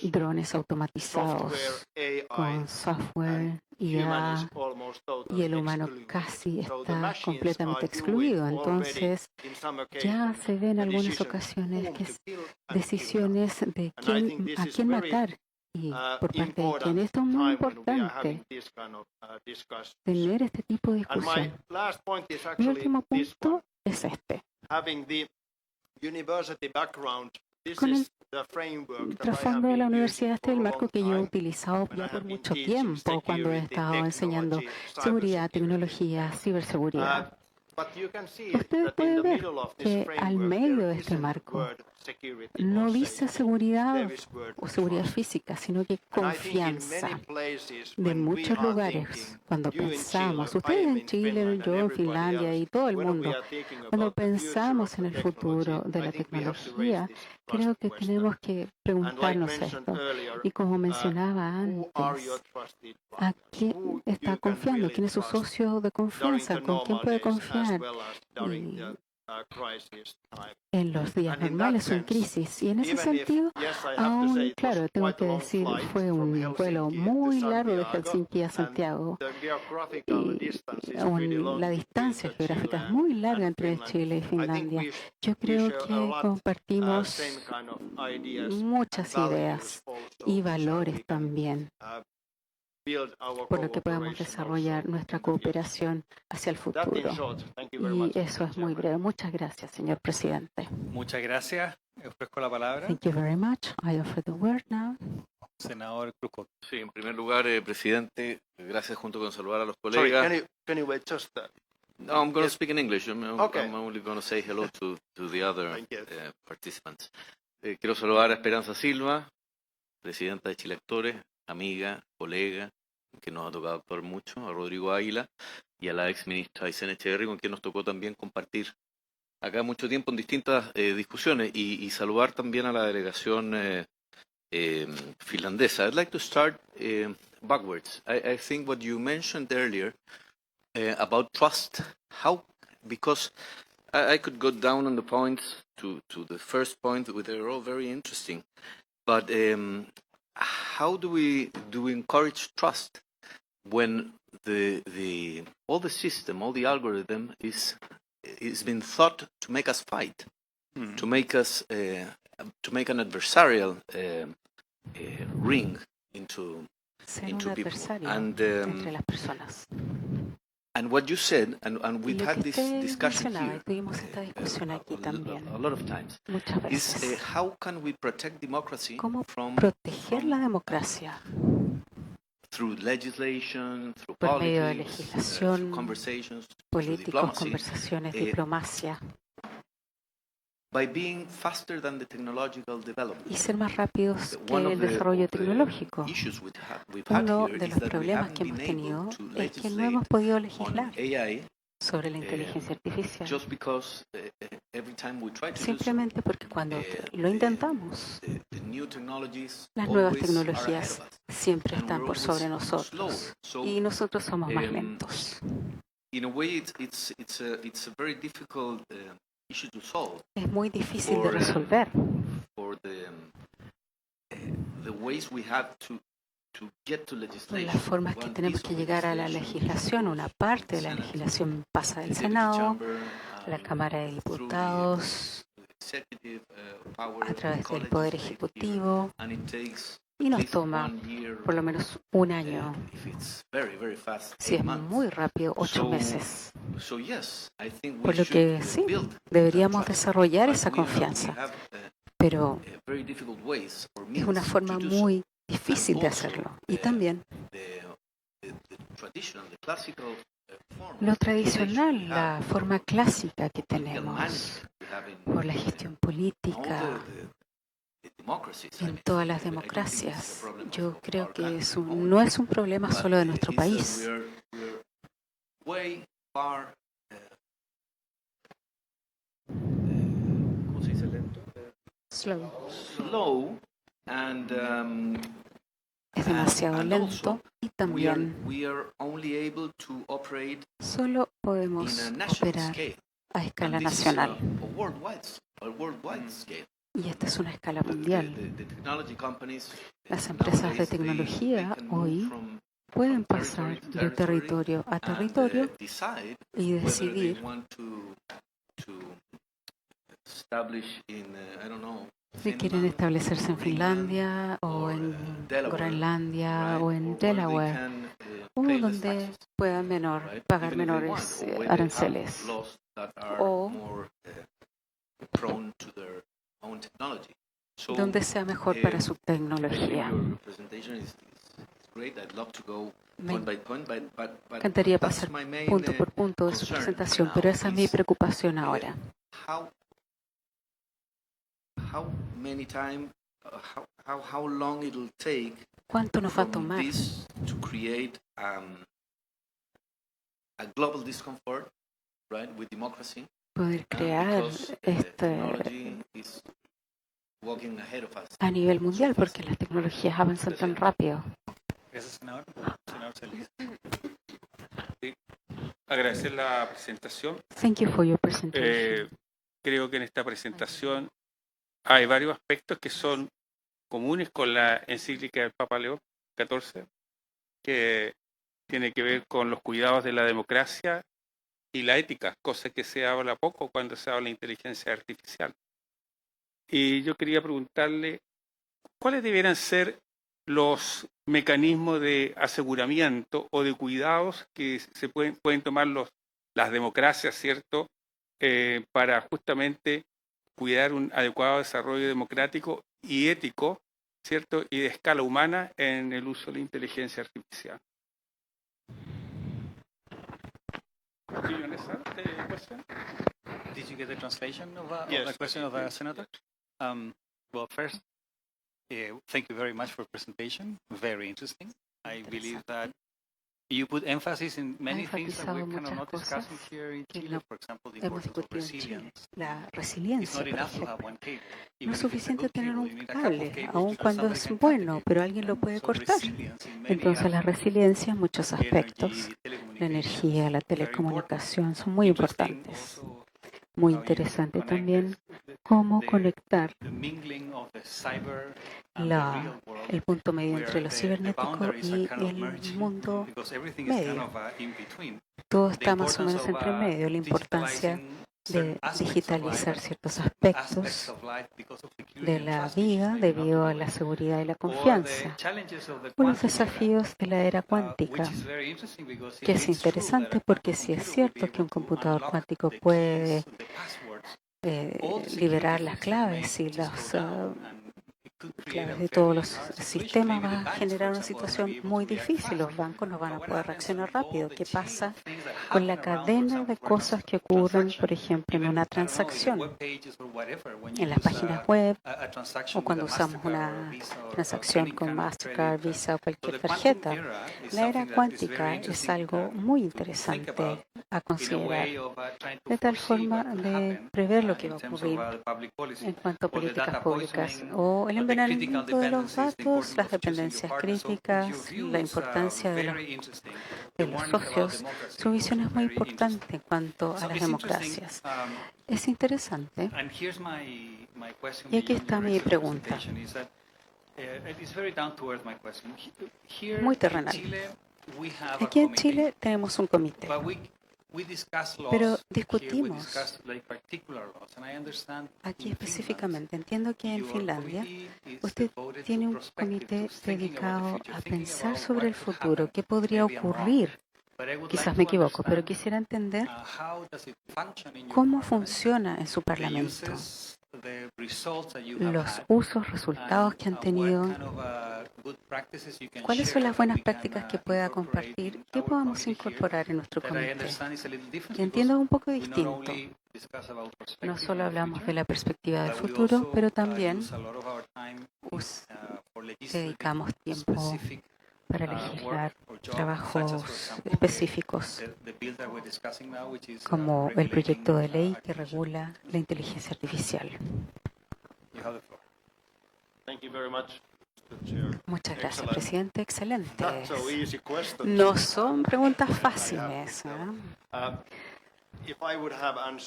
[SPEAKER 3] drones automatizados con software, IA, y el humano casi está completamente excluido. Entonces, ya se ve en algunas ocasiones que decisiones de a quién matar y por parte de quién. Esto es muy importante, tener este tipo de discusión. Mi último punto es este. Con el trasfondo de la universidad, este es el marco que yo he utilizado ya por mucho tiempo cuando he estado enseñando seguridad, tecnología, ciberseguridad. Ustedes pueden ver que al medio de este marco no dice seguridad o seguridad física, sino que confianza. De muchos lugares, cuando pensamos, ustedes en Chile, yo en Finlandia y todo el mundo, cuando pensamos en el futuro de la tecnología, creo que tenemos que preguntarnos esto. Y como mencionaba antes, ¿a quién está confiando? ¿Quién es su socio de confianza? ¿Con quién puede confiar? Y en los días normales son crisis. Y en ese sentido, aún, claro, tengo que decir, fue un vuelo muy largo de Helsinki a Santiago. Y aún la distancia geográfica es muy larga entre Chile y Finlandia. Yo creo que compartimos muchas ideas y valores también, por lo que podemos desarrollar nuestra cooperación hacia el futuro. Y eso es muy breve. Muchas gracias, señor presidente.
[SPEAKER 1] Muchas gracias. Ofrezco la palabra.
[SPEAKER 3] Thank you very much. I offer the word now.
[SPEAKER 1] Senador Cruzco.
[SPEAKER 5] Sí, en primer lugar, presidente, gracias junto con saludar a los colegas.
[SPEAKER 4] Sorry, can you wait just
[SPEAKER 5] No, I'm going to speak in English. I'm only going to say hello to the other participants. Quiero saludar a Esperanza Silva, presidenta de Chile Actores, amiga, colega, que nos ha tocado actuar mucho, a Rodrigo Águila y a la ex ministra Aysén Echeverry, con quien nos tocó también compartir acá mucho tiempo en distintas discusiones, y saludar también a la delegación finlandesa. I'd like to start backwards. I think what you mentioned earlier about trust, because I could go down on the points to the first point, they're all very interesting, but how do we encourage trust when all the system, all the algorithm is been thought to make us fight, to make us to make an adversarial ring into people,
[SPEAKER 3] entre las personas.
[SPEAKER 5] And what you said, and we've had this discussion here
[SPEAKER 3] a
[SPEAKER 5] lot of times, is how can we protect democracy from
[SPEAKER 3] proteger la democracia
[SPEAKER 5] through legislation, through
[SPEAKER 3] por medio de
[SPEAKER 5] politics,
[SPEAKER 3] legislación,
[SPEAKER 5] through conversations,
[SPEAKER 3] políticos, conversaciones, diplomacia,
[SPEAKER 5] by being faster than the technological development.
[SPEAKER 3] Y ser más rápidos que el desarrollo tecnológico. Uno de los problemas que hemos tenido es que no hemos podido legislar sobre la inteligencia artificial. Simplemente porque cuando lo intentamos, las nuevas tecnologías siempre están por sobre nosotros y nosotros somos más lentos. Es muy difícil de resolver. Las formas que tenemos que llegar a la legislación, una parte de la legislación pasa del Senado, la Cámara de Diputados, a través del Poder Ejecutivo, y nos toma por lo menos un año. Si es muy rápido, 8 meses. Por lo que sí, deberíamos desarrollar esa confianza. Pero es una forma muy difícil de hacerlo. Y también lo tradicional, la forma clásica que tenemos por la gestión política en todas las democracias, yo creo que no es un problema solo de nuestro país.
[SPEAKER 5] Slow and
[SPEAKER 3] es demasiado lento y también solo podemos operar a escala nacional. Y esta es una escala mundial. Las empresas de tecnología hoy pueden pasar de territorio a territorio y decidir si quieren establecerse en Finlandia o en Groenlandia o en Delaware, o donde puedan pagar menores aranceles o donde sea mejor para su tecnología. Me encantaría pasar punto por punto de su presentación, pero esa es mi preocupación ahora. ¿Cuánto nos va a tomar poder crear a nivel mundial? Porque las tecnologías avanzan tan rápido.
[SPEAKER 1] Gracias, senador. Senador Celis.
[SPEAKER 6] Sí. Agradecer la presentación.
[SPEAKER 3] Thank you for your presentation.
[SPEAKER 6] Creo que en esta presentación hay varios aspectos que son comunes con la encíclica del Papa León XIV, que tiene que ver con los cuidados de la democracia y la ética, cosa que se habla poco cuando se habla de inteligencia artificial. Y yo quería preguntarle, ¿cuáles debieran ser los mecanismos de aseguramiento o de cuidados que se pueden tomar las democracias, ¿cierto?, para justamente cuidar un adecuado desarrollo democrático y ético, ¿cierto?, y de escala humana en el uso de la inteligencia artificial.
[SPEAKER 1] Did you get the translation of
[SPEAKER 4] Yes.
[SPEAKER 1] the question of the senator? Well, first, thank you very much for the presentation. Very interesting. I believe that you put emphasis in many things that we're kind of not discussing here in Chile. For example, the
[SPEAKER 3] Hemos
[SPEAKER 1] importance of
[SPEAKER 3] discutido en Chile
[SPEAKER 1] resilience.
[SPEAKER 3] la
[SPEAKER 1] It's
[SPEAKER 3] resiliencia,
[SPEAKER 1] not
[SPEAKER 3] por
[SPEAKER 1] enough to
[SPEAKER 3] ejemplo.
[SPEAKER 1] have one cable.
[SPEAKER 3] No
[SPEAKER 1] Even
[SPEAKER 3] es
[SPEAKER 1] if it's a
[SPEAKER 3] suficiente
[SPEAKER 1] good
[SPEAKER 3] tener
[SPEAKER 1] cable,
[SPEAKER 3] un
[SPEAKER 1] you need a couple of
[SPEAKER 3] cable,
[SPEAKER 1] cables
[SPEAKER 3] aun
[SPEAKER 1] because
[SPEAKER 3] cuando
[SPEAKER 1] somebody
[SPEAKER 3] es
[SPEAKER 1] can cut
[SPEAKER 3] bueno,
[SPEAKER 1] it.
[SPEAKER 3] pero alguien lo puede
[SPEAKER 1] So
[SPEAKER 3] cortar.
[SPEAKER 1] resilience in many
[SPEAKER 3] Entonces la
[SPEAKER 1] aspects,
[SPEAKER 3] resiliencia en muchos aspectos,
[SPEAKER 1] energy,
[SPEAKER 3] la energía, la
[SPEAKER 1] very important.
[SPEAKER 3] telecomunicación son muy
[SPEAKER 1] Interesting
[SPEAKER 3] importantes.
[SPEAKER 1] also
[SPEAKER 3] Muy
[SPEAKER 1] how you
[SPEAKER 3] interesante
[SPEAKER 1] connect
[SPEAKER 3] también
[SPEAKER 1] the
[SPEAKER 3] cómo conectar
[SPEAKER 1] the mingling of the cyber and the real world,
[SPEAKER 3] el punto medio entre
[SPEAKER 1] where
[SPEAKER 3] lo
[SPEAKER 1] the
[SPEAKER 3] cibernético
[SPEAKER 1] boundaries are
[SPEAKER 3] y
[SPEAKER 1] kind of
[SPEAKER 3] el
[SPEAKER 1] merging,
[SPEAKER 3] mundo
[SPEAKER 1] because everything is kind
[SPEAKER 3] medio.
[SPEAKER 1] of in between.
[SPEAKER 3] Todo
[SPEAKER 1] The
[SPEAKER 3] está más o
[SPEAKER 1] importance
[SPEAKER 3] menos
[SPEAKER 1] of
[SPEAKER 3] entre medio, la importancia
[SPEAKER 1] digitalizing
[SPEAKER 3] de
[SPEAKER 1] certain aspects of
[SPEAKER 3] digitalizar
[SPEAKER 1] life,
[SPEAKER 3] ciertos
[SPEAKER 1] aspects
[SPEAKER 3] aspectos
[SPEAKER 1] of life because of security
[SPEAKER 3] de
[SPEAKER 1] and
[SPEAKER 3] la
[SPEAKER 1] trust issues,
[SPEAKER 3] vida
[SPEAKER 1] maybe not
[SPEAKER 3] debido a
[SPEAKER 1] to
[SPEAKER 3] la
[SPEAKER 1] it,
[SPEAKER 3] seguridad y la
[SPEAKER 1] or the
[SPEAKER 3] confianza,
[SPEAKER 1] challenges of the
[SPEAKER 3] o los
[SPEAKER 1] quantum era,
[SPEAKER 3] desafíos de la era
[SPEAKER 1] which
[SPEAKER 3] cuántica,
[SPEAKER 1] is very interesting because
[SPEAKER 3] que
[SPEAKER 1] if
[SPEAKER 3] es
[SPEAKER 1] it's true that
[SPEAKER 3] interesante
[SPEAKER 1] a
[SPEAKER 3] porque
[SPEAKER 1] quantum
[SPEAKER 3] si es
[SPEAKER 1] computer will be
[SPEAKER 3] cierto que un
[SPEAKER 1] able to
[SPEAKER 3] computador
[SPEAKER 1] unlock
[SPEAKER 3] cuántico
[SPEAKER 1] the
[SPEAKER 3] puede
[SPEAKER 1] keys, the passwords,
[SPEAKER 3] liberar las claves y las claves de todos los sistemas, va a generar una situación muy difícil. Los bancos no van a poder reaccionar rápido. ¿Qué pasa con la cadena de cosas que ocurren, por ejemplo, en una transacción, en las páginas web o cuando usamos una transacción con Mastercard, Visa o cualquier tarjeta? La era cuántica es algo muy interesante a considerar, de tal forma de prever lo que va a ocurrir en cuanto a políticas públicas o el envenenamiento de los datos, las dependencias críticas, la importancia de los socios. Su visión es muy importante en cuanto a las democracias. Es interesante. Y aquí está mi pregunta. Muy terrenal. Aquí en Chile tenemos un comité, Pero discutimos aquí específicamente. Entiendo que en Finlandia usted tiene un comité dedicado a pensar sobre el futuro, qué podría ocurrir. Quizás me equivoco, pero quisiera entender cómo funciona en su parlamento, los usos, resultados que han tenido, cuáles son las buenas prácticas que pueda compartir, qué podamos incorporar en nuestro comité. Y entiendo un poco distinto. No solo hablamos de la perspectiva del futuro, pero también dedicamos tiempo para legislar trabajos específicos, como el proyecto de ley que regula la inteligencia artificial. Muchas gracias, presidente. Excelente. No son preguntas fáciles.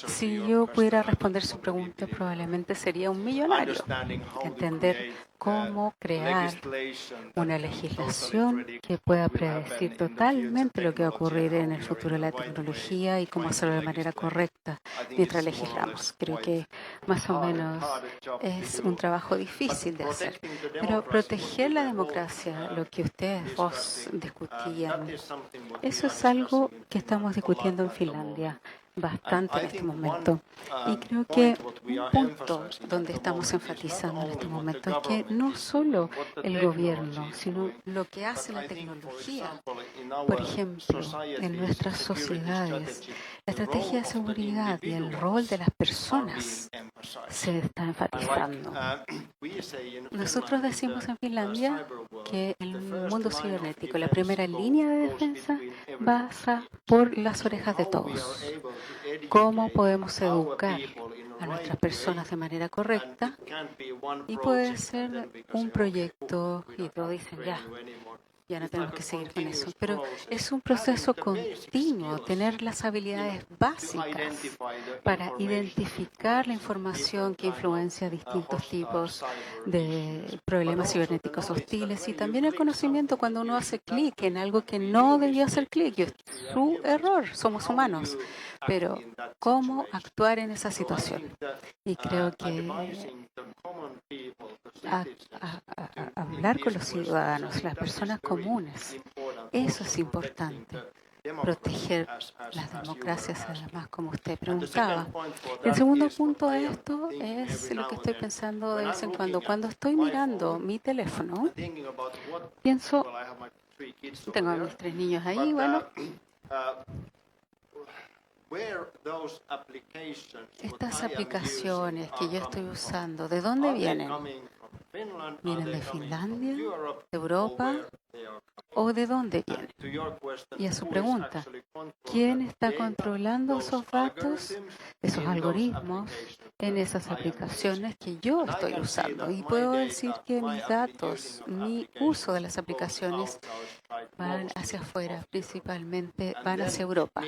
[SPEAKER 3] Si yo pudiera responder su pregunta, probablemente sería un millonario. Entender cómo crear una legislación que pueda predecir totalmente lo que va a ocurrir en el futuro de la tecnología y cómo hacerlo de manera correcta mientras legislamos. Creo que más o menos es un trabajo difícil de hacer. Pero proteger la democracia, lo que ustedes vos discutían, eso es algo que estamos discutiendo en Finlandia bastante en este momento. Y creo que un punto donde estamos enfatizando en este momento es que no solo el gobierno, sino lo que hace la tecnología. Por ejemplo, en nuestras sociedades, la estrategia de seguridad y el rol de las personas se está enfatizando. Nosotros decimos en Finlandia que el mundo cibernético, la primera línea de defensa, pasa por las orejas de todos. ¿Cómo podemos educar a nuestras personas de manera correcta? Y puede ser un proyecto y todos dicen, ya no tenemos que seguir con eso. Pero es un proceso continuo, tener las habilidades básicas para identificar la información que influencia distintos tipos de problemas cibernéticos hostiles y también el conocimiento cuando uno hace clic en algo que no debió hacer clic. Es su error, somos humanos. Pero, ¿cómo actuar en esa situación? Y creo que hablar con los ciudadanos, las personas comunes, eso es importante. Proteger las democracias, además, como usted preguntaba. El segundo punto de esto es lo que estoy pensando de vez en cuando. Cuando estoy mirando mi teléfono, pienso, tengo a mis 3 niños ahí, bueno, estas aplicaciones que yo estoy usando, ¿de dónde vienen? ¿Vienen de Finlandia, de Europa o de dónde vienen? Y a su pregunta, ¿quién está controlando esos datos, esos algoritmos en esas aplicaciones que yo estoy usando? Y puedo decir que mis datos, mi uso de las aplicaciones van hacia afuera, principalmente van hacia Europa.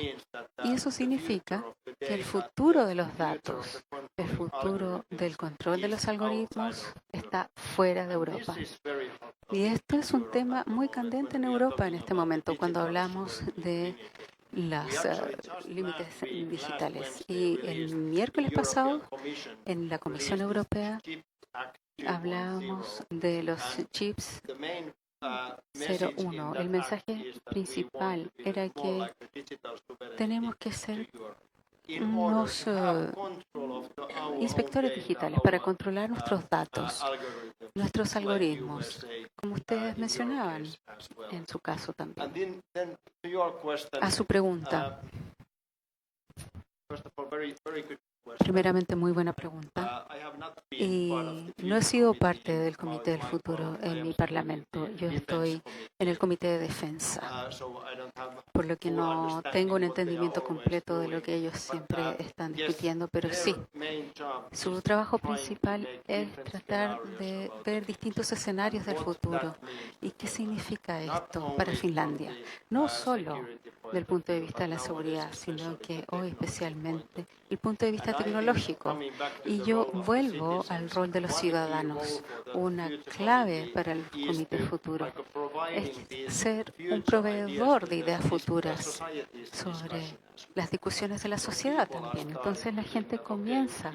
[SPEAKER 3] Y eso significa que el futuro de los datos, el futuro del control de los algoritmos está fuera de Europa. Y esto es un tema muy candente en Europa en este momento, cuando hablamos de los límites digitales. Y el miércoles pasado, en la Comisión Europea, hablábamos de los chips 01. El mensaje principal era que tenemos que ser unos inspectores digitales para controlar nuestros datos, nuestros algoritmos, como ustedes mencionaban en su caso también. A su pregunta, primeramente, muy buena pregunta. Y no he sido parte del Comité del Futuro en mi parlamento. Yo estoy en el Comité de Defensa, por lo que no tengo un entendimiento completo de lo que ellos siempre están discutiendo, pero sí, su trabajo principal es tratar de ver distintos escenarios del futuro. ¿Y qué significa esto para Finlandia? No solo del punto de vista de la seguridad, sino que hoy especialmente el punto de vista tecnológico. Y yo vuelvo al rol de los ciudadanos. Una clave para el Comité Futuro es ser un proveedor de ideas futuras sobre las discusiones de la sociedad también. Entonces la gente comienza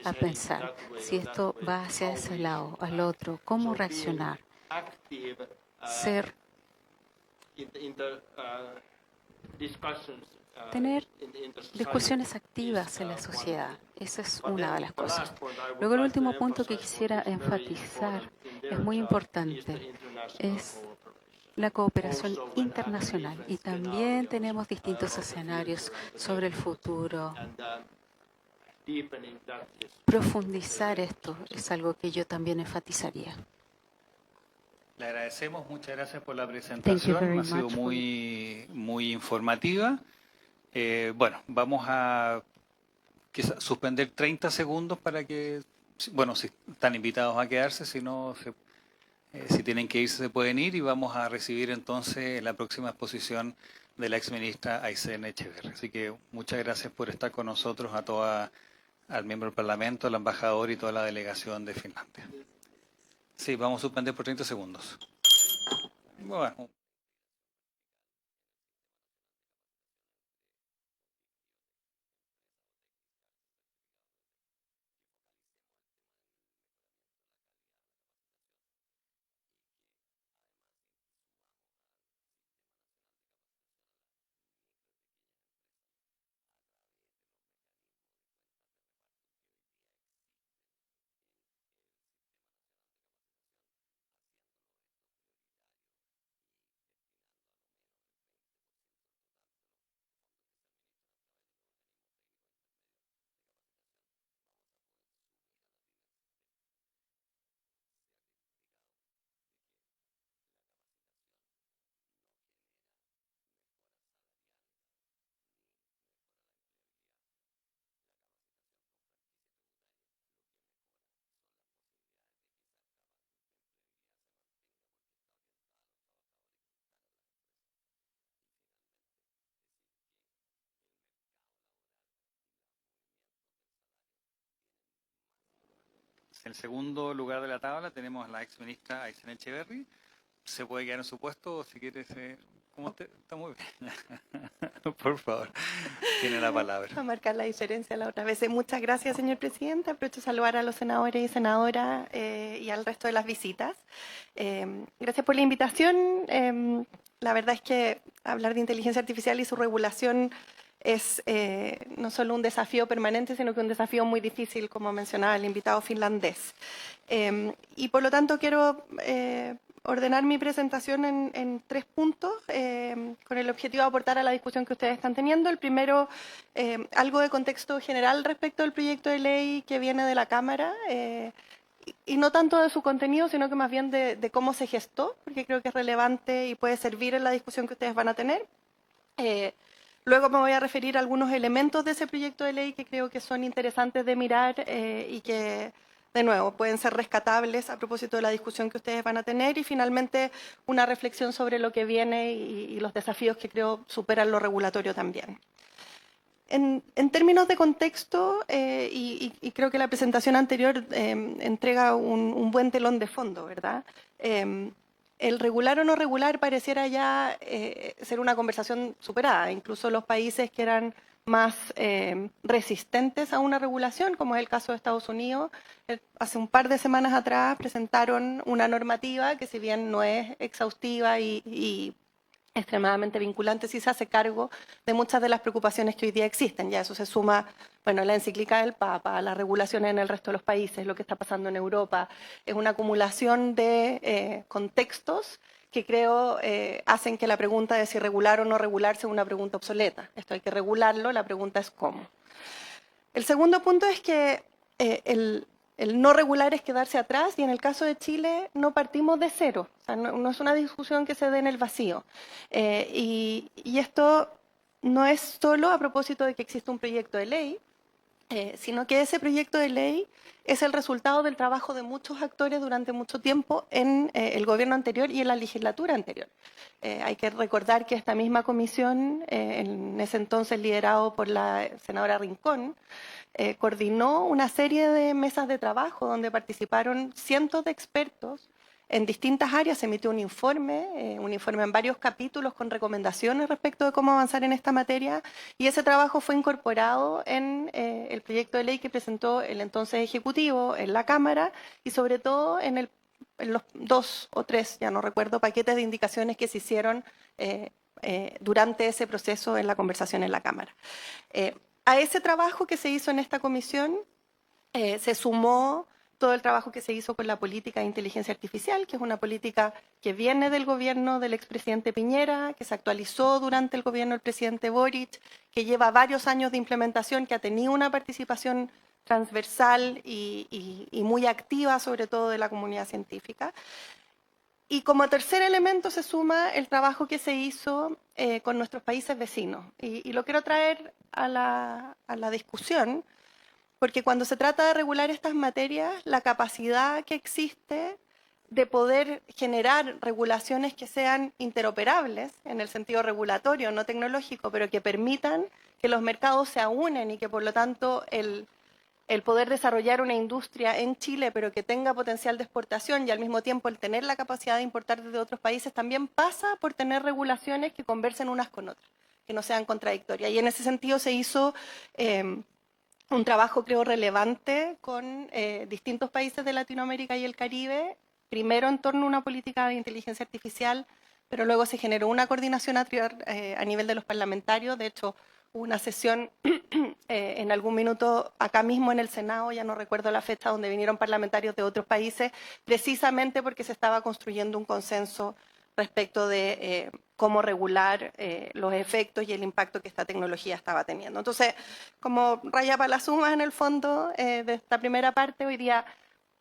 [SPEAKER 3] a pensar si esto va hacia ese lado, al otro, cómo reaccionar, tener discusiones activas en la sociedad. Esa es una de las cosas. Luego el último punto que quisiera enfatizar es muy importante, es la cooperación internacional. Y también tenemos distintos escenarios sobre el futuro. Profundizar esto es algo que yo también enfatizaría.
[SPEAKER 1] Le agradecemos, muchas gracias por la presentación, ha sido muy informativa. Bueno, vamos a quizás suspender 30 segundos para que, bueno, si están invitados a quedarse, si no, si tienen que irse se pueden ir, y vamos a recibir entonces la próxima exposición de la exministra Aysén Echeverri. Así que muchas gracias por estar con nosotros, al miembro del Parlamento, al embajador y toda la delegación de Finlandia. Sí, vamos a suspender por 30 segundos. Bueno. En el segundo lugar de la tabla tenemos a la exministra Aysén Echeverri. Se puede quedar en su puesto o si quiere está muy bien. Por favor, tiene la palabra.
[SPEAKER 7] A marcar la diferencia la otra vez. Muchas gracias, señor presidente. Aprovecho a saludar a los senadores y senadoras y al resto de las visitas. Gracias por la invitación. La verdad es que hablar de inteligencia artificial y su regulación es no solo un desafío permanente, sino que un desafío muy difícil, como mencionaba el invitado finlandés. Y por lo tanto quiero ordenar mi presentación en 3 puntos con el objetivo de aportar a la discusión que ustedes están teniendo. El primero, algo de contexto general respecto al proyecto de ley que viene de la Cámara y no tanto de su contenido, sino que más bien de cómo se gestó, porque creo que es relevante y puede servir en la discusión que ustedes van a tener. Luego me voy a referir a algunos elementos de ese proyecto de ley que creo que son interesantes de mirar y que, de nuevo, pueden ser rescatables a propósito de la discusión que ustedes van a tener. Y finalmente, una reflexión sobre lo que viene y los desafíos que creo superan lo regulatorio también. En términos de contexto, y creo que la presentación anterior entrega un buen telón de fondo, ¿verdad? El regular o no regular pareciera ya ser una conversación superada. Incluso los países que eran más resistentes a una regulación, como es el caso de Estados Unidos, hace un par de semanas atrás presentaron una normativa que, si bien no es exhaustiva y extremadamente vinculante, sí se hace cargo de muchas de las preocupaciones que hoy día existen. Ya eso se suma, bueno, la encíclica del Papa, las regulaciones en el resto de los países, lo que está pasando en Europa. Es una acumulación de contextos que creo hacen que la pregunta de si regular o no regular sea una pregunta obsoleta. Esto hay que regularlo, la pregunta es cómo. El segundo punto es que el no regular es quedarse atrás, y en el caso de Chile no partimos de cero. O sea, no es una discusión que se dé en el vacío. Y esto no es solo a propósito de que existe un proyecto de ley, sino que ese proyecto de ley es el resultado del trabajo de muchos actores durante mucho tiempo en el gobierno anterior y en la legislatura anterior. Hay que recordar que esta misma comisión, en ese entonces liderado por la senadora Rincón, coordinó una serie de mesas de trabajo donde participaron cientos de expertos en distintas áreas. Se emitió un informe en varios capítulos con recomendaciones respecto de cómo avanzar en esta materia, y ese trabajo fue incorporado en el proyecto de ley que presentó el entonces Ejecutivo en la Cámara, y sobre todo en los 2 o 3, ya no recuerdo, paquetes de indicaciones que se hicieron durante ese proceso en la conversación en la Cámara. A ese trabajo que se hizo en esta comisión se sumó todo el trabajo que se hizo con la política de inteligencia artificial, que es una política que viene del gobierno del expresidente Piñera, que se actualizó durante el gobierno del presidente Boric, que lleva varios años de implementación, que ha tenido una participación transversal y muy activa, sobre todo de la comunidad científica. Y como tercer elemento se suma el trabajo que se hizo con nuestros países vecinos. Y lo quiero traer a la discusión, porque cuando se trata de regular estas materias, la capacidad que existe de poder generar regulaciones que sean interoperables, en el sentido regulatorio, no tecnológico, pero que permitan que los mercados se aúnen y que por lo tanto el poder desarrollar una industria en Chile, pero que tenga potencial de exportación, y al mismo tiempo el tener la capacidad de importar desde otros países, también pasa por tener regulaciones que conversen unas con otras, que no sean contradictorias. Y en ese sentido se hizo un trabajo, creo, relevante con distintos países de Latinoamérica y el Caribe, primero en torno a una política de inteligencia artificial, pero luego se generó una coordinación a nivel de los parlamentarios. De hecho, hubo una sesión en algún minuto acá mismo en el Senado, ya no recuerdo la fecha, donde vinieron parlamentarios de otros países, precisamente porque se estaba construyendo un consenso respecto de cómo regular los efectos y el impacto que esta tecnología estaba teniendo. Entonces, como raya para las sumas en el fondo de esta primera parte, hoy día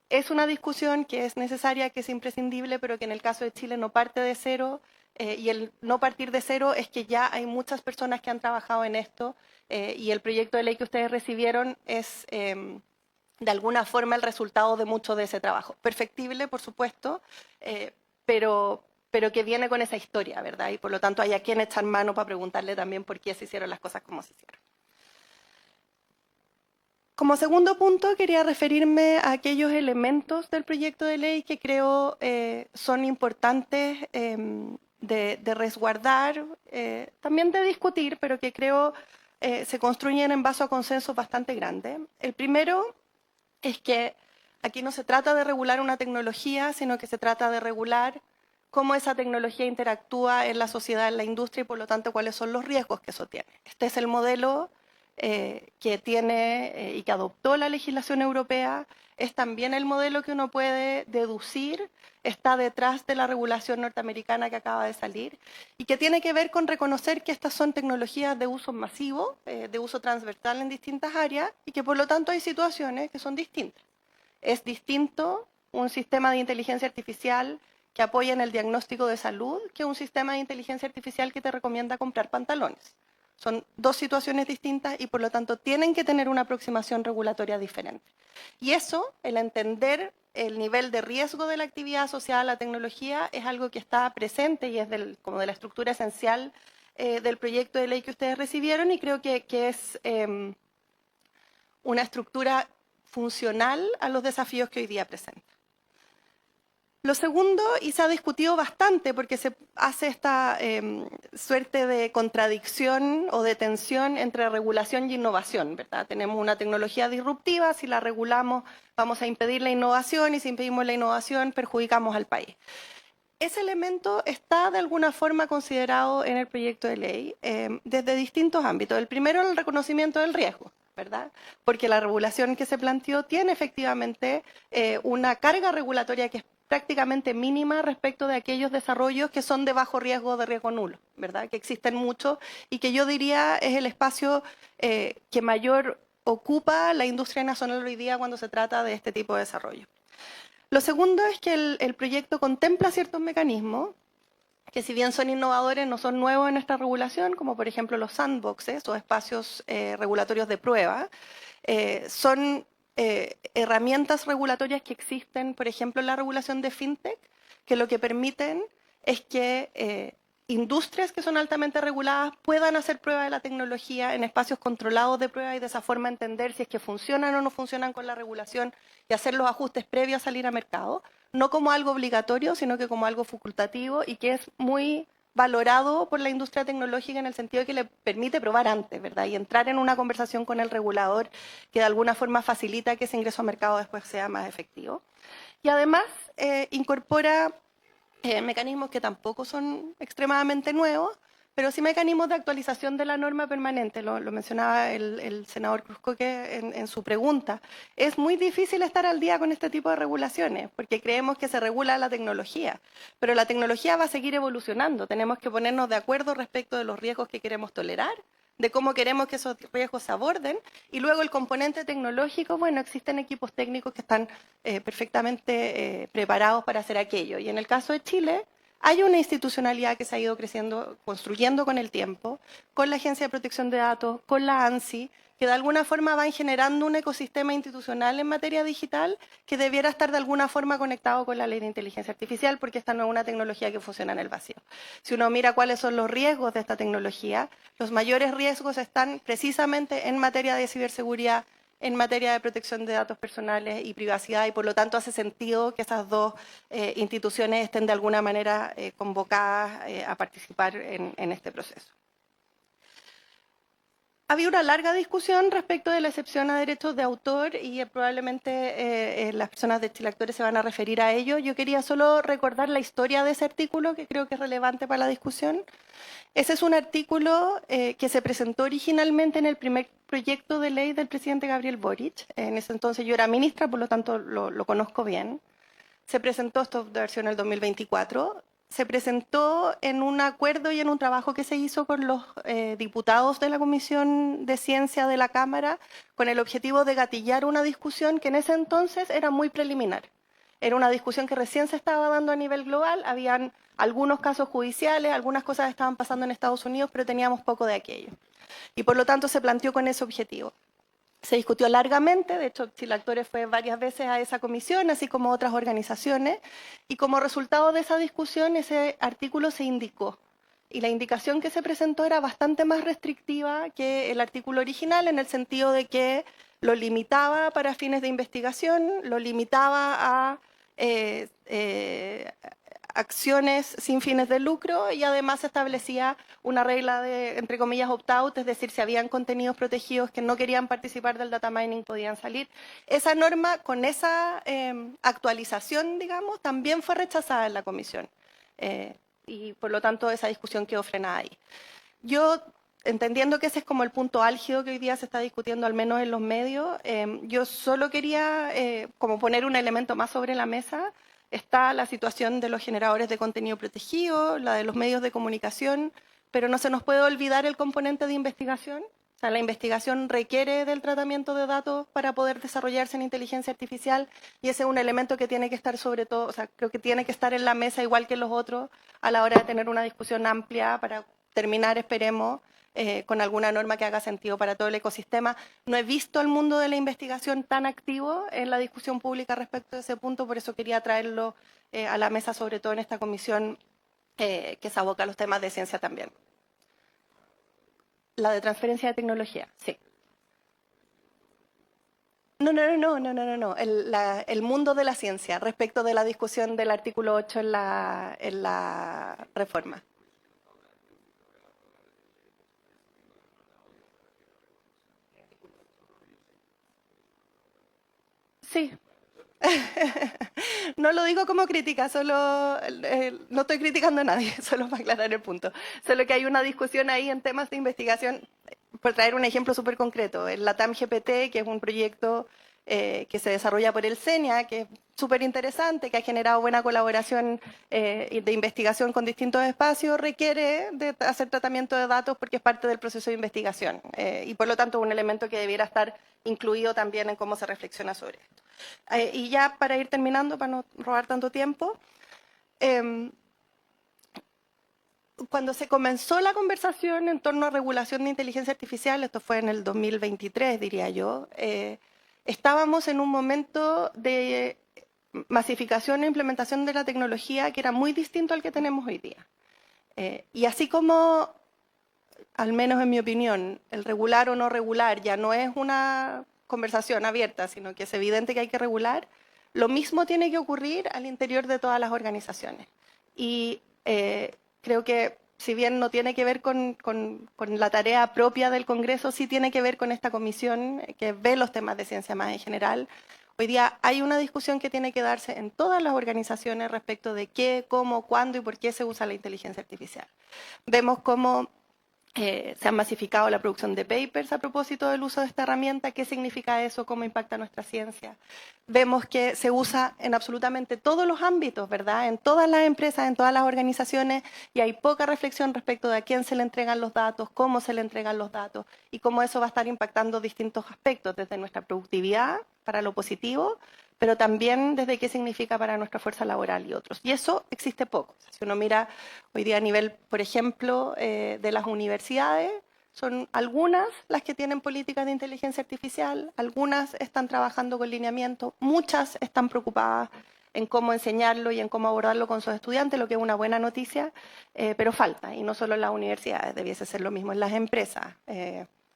[SPEAKER 7] es una discusión que es necesaria, que es imprescindible, pero que en el caso de Chile no parte de cero, y el no partir de cero es que ya hay muchas personas que han trabajado en esto, y el proyecto de ley que ustedes recibieron es de alguna forma el resultado de mucho de ese trabajo. Perfectible, por supuesto, pero que viene con esa historia, ¿verdad? Y por lo tanto hay a quien echar mano para preguntarle también por qué se hicieron las cosas como se hicieron. Como segundo punto, quería referirme a aquellos elementos del proyecto de ley que creo son importantes de resguardar, también de discutir, pero que creo se construyen en base a consensos bastante grandes. El primero es que aquí no se trata de regular una tecnología, sino que se trata de regular cómo esa tecnología interactúa en la sociedad, en la industria, y por lo tanto cuáles son los riesgos que eso tiene. Este es el modelo que tiene y que adoptó la legislación europea. Es también el modelo que uno puede deducir está detrás de la regulación norteamericana que acaba de salir, y que tiene que ver con reconocer que estas son tecnologías de uso masivo, de uso transversal en distintas áreas, y que por lo tanto hay situaciones que son distintas. Es distinto un sistema de inteligencia artificial que apoya en el diagnóstico de salud que un sistema de inteligencia artificial que te recomienda comprar pantalones. Son dos situaciones distintas y por lo tanto tienen que tener una aproximación regulatoria diferente. Y eso, el entender el nivel de riesgo de la actividad asociada a la tecnología, es algo que está presente y es como de la estructura esencial del proyecto de ley que ustedes recibieron, y creo que es una estructura funcional a los desafíos que hoy día presenta. Lo segundo, y se ha discutido bastante porque se hace esta suerte de contradicción o de tensión entre regulación y innovación, ¿verdad? Tenemos una tecnología disruptiva, si la regulamos vamos a impedir la innovación, y si impedimos la innovación perjudicamos al país. Ese elemento está de alguna forma considerado en el proyecto de ley desde distintos ámbitos. El primero, el reconocimiento del riesgo, ¿verdad? Porque la regulación que se planteó tiene efectivamente una carga regulatoria que es prácticamente mínima respecto de aquellos desarrollos que son de bajo riesgo o de riesgo nulo, ¿verdad? Que existen muchos y que yo diría es el espacio que mayor ocupa la industria nacional hoy día cuando se trata de este tipo de desarrollo. Lo segundo es que el proyecto contempla ciertos mecanismos que, si bien son innovadores, no son nuevos en nuestra regulación, como por ejemplo los sandboxes o espacios regulatorios de prueba, son herramientas regulatorias que existen, por ejemplo, en la regulación de FinTech, que lo que permiten es que industrias que son altamente reguladas puedan hacer prueba de la tecnología en espacios controlados de prueba y de esa forma entender si es que funcionan o no funcionan con la regulación y hacer los ajustes previos a salir a mercado, no como algo obligatorio, sino que como algo facultativo y que es muy valorado por la industria tecnológica en el sentido de que le permite probar antes, ¿verdad? Y entrar en una conversación con el regulador que de alguna forma facilita que ese ingreso a mercado después sea más efectivo. Y además incorpora mecanismos que tampoco son extremadamente nuevos, pero sí mecanismos de actualización de la norma permanente. Lo mencionaba el senador Cruzcoque en su pregunta. Es muy difícil estar al día con este tipo de regulaciones, porque creemos que se regula la tecnología, pero la tecnología va a seguir evolucionando. Tenemos que ponernos de acuerdo respecto de los riesgos que queremos tolerar, de cómo queremos que esos riesgos se aborden, y luego el componente tecnológico, bueno, existen equipos técnicos que están perfectamente preparados para hacer aquello. Y en el caso de Chile, hay una institucionalidad que se ha ido creciendo, construyendo con el tiempo, con la Agencia de Protección de Datos, con la ANSI, que de alguna forma van generando un ecosistema institucional en materia digital que debiera estar de alguna forma conectado con la ley de inteligencia artificial, porque esta no es una tecnología que funciona en el vacío. Si uno mira cuáles son los riesgos de esta tecnología, los mayores riesgos están precisamente en materia de ciberseguridad, en materia de protección de datos personales y privacidad, y por lo tanto hace sentido que esas dos instituciones estén de alguna manera convocadas a participar en este proceso. Había una larga discusión respecto de la excepción a derechos de autor y probablemente las personas de Chile Actores se van a referir a ello. Yo quería solo recordar la historia de ese artículo, que creo que es relevante para la discusión. Ese es un artículo que se presentó originalmente en el primer proyecto de ley del presidente Gabriel Boric. En ese entonces yo era ministra, por lo tanto lo conozco bien. Se presentó, esto de versión en el 2024, se presentó en un acuerdo y en un trabajo que se hizo con los diputados de la Comisión de Ciencia de la Cámara con el objetivo de gatillar una discusión que en ese entonces era muy preliminar. Era una discusión que recién se estaba dando a nivel global, habían algunos casos judiciales, algunas cosas estaban pasando en Estados Unidos, pero teníamos poco de aquello. Y por lo tanto se planteó con ese objetivo. Se discutió largamente, de hecho Chile Actores fue varias veces a esa comisión, así como otras organizaciones, y como resultado de esa discusión ese artículo se indicó. Y la indicación que se presentó era bastante más restrictiva que el artículo original, en el sentido de que lo limitaba para fines de investigación, lo limitaba a acciones sin fines de lucro y además establecía una regla de, entre comillas, opt-out, es decir, si habían contenidos protegidos que no querían participar del data mining podían salir. Esa norma, con esa actualización, digamos, también fue rechazada en la comisión y por lo tanto esa discusión quedó frenada ahí. Yo, entendiendo que ese es como el punto álgido que hoy día se está discutiendo, al menos en los medios, yo solo quería como poner un elemento más sobre la mesa. Está la situación de los generadores de contenido protegido, la de los medios de comunicación, pero no se nos puede olvidar el componente de investigación. O sea, la investigación requiere del tratamiento de datos para poder desarrollarse en inteligencia artificial y ese es un elemento que tiene que estar sobre todo, o sea, creo que tiene que estar en la mesa igual que los otros a la hora de tener una discusión amplia para terminar, esperemos, con alguna norma que haga sentido para todo el ecosistema. No he visto el mundo de la investigación tan activo en la discusión pública respecto de ese punto, por eso quería traerlo a la mesa, sobre todo en esta comisión que se aboca a los temas de ciencia también. La de transferencia de tecnología, sí. No. El mundo de la ciencia respecto de la discusión del artículo 8 en la reforma. Sí. No lo digo como crítica, solo no estoy criticando a nadie, solo para aclarar el punto. Solo que hay una discusión ahí en temas de investigación, por traer un ejemplo súper concreto, el LATAM GPT, que es un proyecto que se desarrolla por el CENIA, que es súper interesante, que ha generado buena colaboración de investigación con distintos espacios, requiere de hacer tratamiento de datos porque es parte del proceso de investigación y por lo tanto un elemento que debiera estar incluido también en cómo se reflexiona sobre esto. Y ya para ir terminando, para no robar tanto tiempo, cuando se comenzó la conversación en torno a regulación de inteligencia artificial, esto fue en el 2023, diría yo, estábamos en un momento de masificación e implementación de la tecnología que era muy distinto al que tenemos hoy día. Y así como, al menos en mi opinión, el regular o no regular ya no es una conversación abierta, sino que es evidente que hay que regular, lo mismo tiene que ocurrir al interior de todas las organizaciones. Y creo que si bien no tiene que ver con la tarea propia del Congreso, sí tiene que ver con esta comisión que ve los temas de ciencia más en general. Hoy día hay una discusión que tiene que darse en todas las organizaciones respecto de qué, cómo, cuándo y por qué se usa la inteligencia artificial. Vemos cómo se ha masificado la producción de papers a propósito del uso de esta herramienta. ¿Qué significa eso? ¿Cómo impacta nuestra ciencia? Vemos que se usa en absolutamente todos los ámbitos, ¿verdad? En todas las empresas, en todas las organizaciones, y hay poca reflexión respecto de a quién se le entregan los datos, cómo se le entregan los datos, y cómo eso va a estar impactando distintos aspectos, desde nuestra productividad, para lo positivo, pero también desde qué significa para nuestra fuerza laboral y otros. Y eso existe poco. Si uno mira hoy día a nivel, por ejemplo, de las universidades, son algunas las que tienen políticas de inteligencia artificial, algunas están trabajando con lineamiento, muchas están preocupadas en cómo enseñarlo y en cómo abordarlo con sus estudiantes, lo que es una buena noticia, pero falta, y no solo en las universidades, debiese ser lo mismo en las empresas.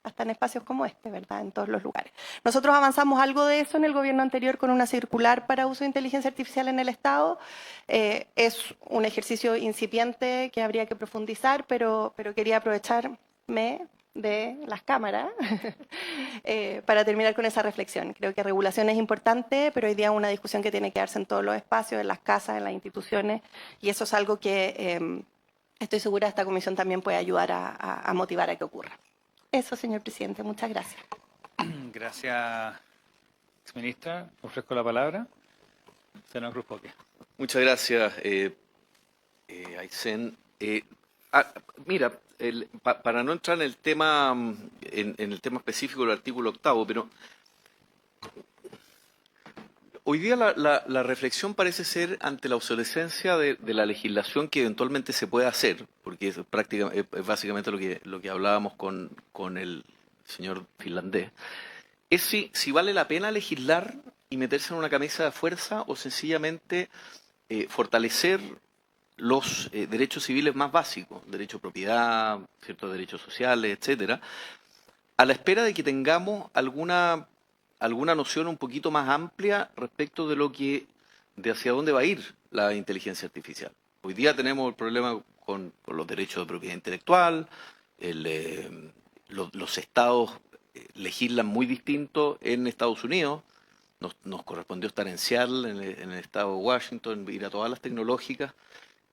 [SPEAKER 7] Hasta en espacios como este, ¿verdad? En todos los lugares. Nosotros avanzamos algo de eso en el gobierno anterior con una circular para uso de inteligencia artificial en el Estado. Es un ejercicio incipiente que habría que profundizar, pero quería aprovecharme de las cámaras para terminar con esa reflexión. Creo que regulación es importante, pero hoy día es una discusión que tiene que darse en todos los espacios, en las casas, en las instituciones, y eso es algo que estoy segura esta comisión también puede ayudar a motivar a que ocurra. Eso, señor presidente. Muchas gracias.
[SPEAKER 1] Gracias, exministra. Ofrezco la palabra. Senador Cruz Poque.
[SPEAKER 5] Muchas gracias, Aysén. Mira, para no entrar en el tema, en el tema específico del artículo 8º, pero hoy día la reflexión parece ser ante la obsolescencia de la legislación que eventualmente se puede hacer, porque es básicamente lo que hablábamos con el señor finlandés, es si vale la pena legislar y meterse en una camisa de fuerza o sencillamente fortalecer los derechos civiles más básicos, derecho a propiedad, ciertos derechos sociales, etcétera, a la espera de que tengamos alguna noción un poquito más amplia respecto de hacia dónde va a ir la inteligencia artificial. Hoy día tenemos el problema con los derechos de propiedad intelectual, los estados legislan muy distinto en Estados Unidos. Nos correspondió estar en Seattle, en el estado de Washington, ir a todas las tecnológicas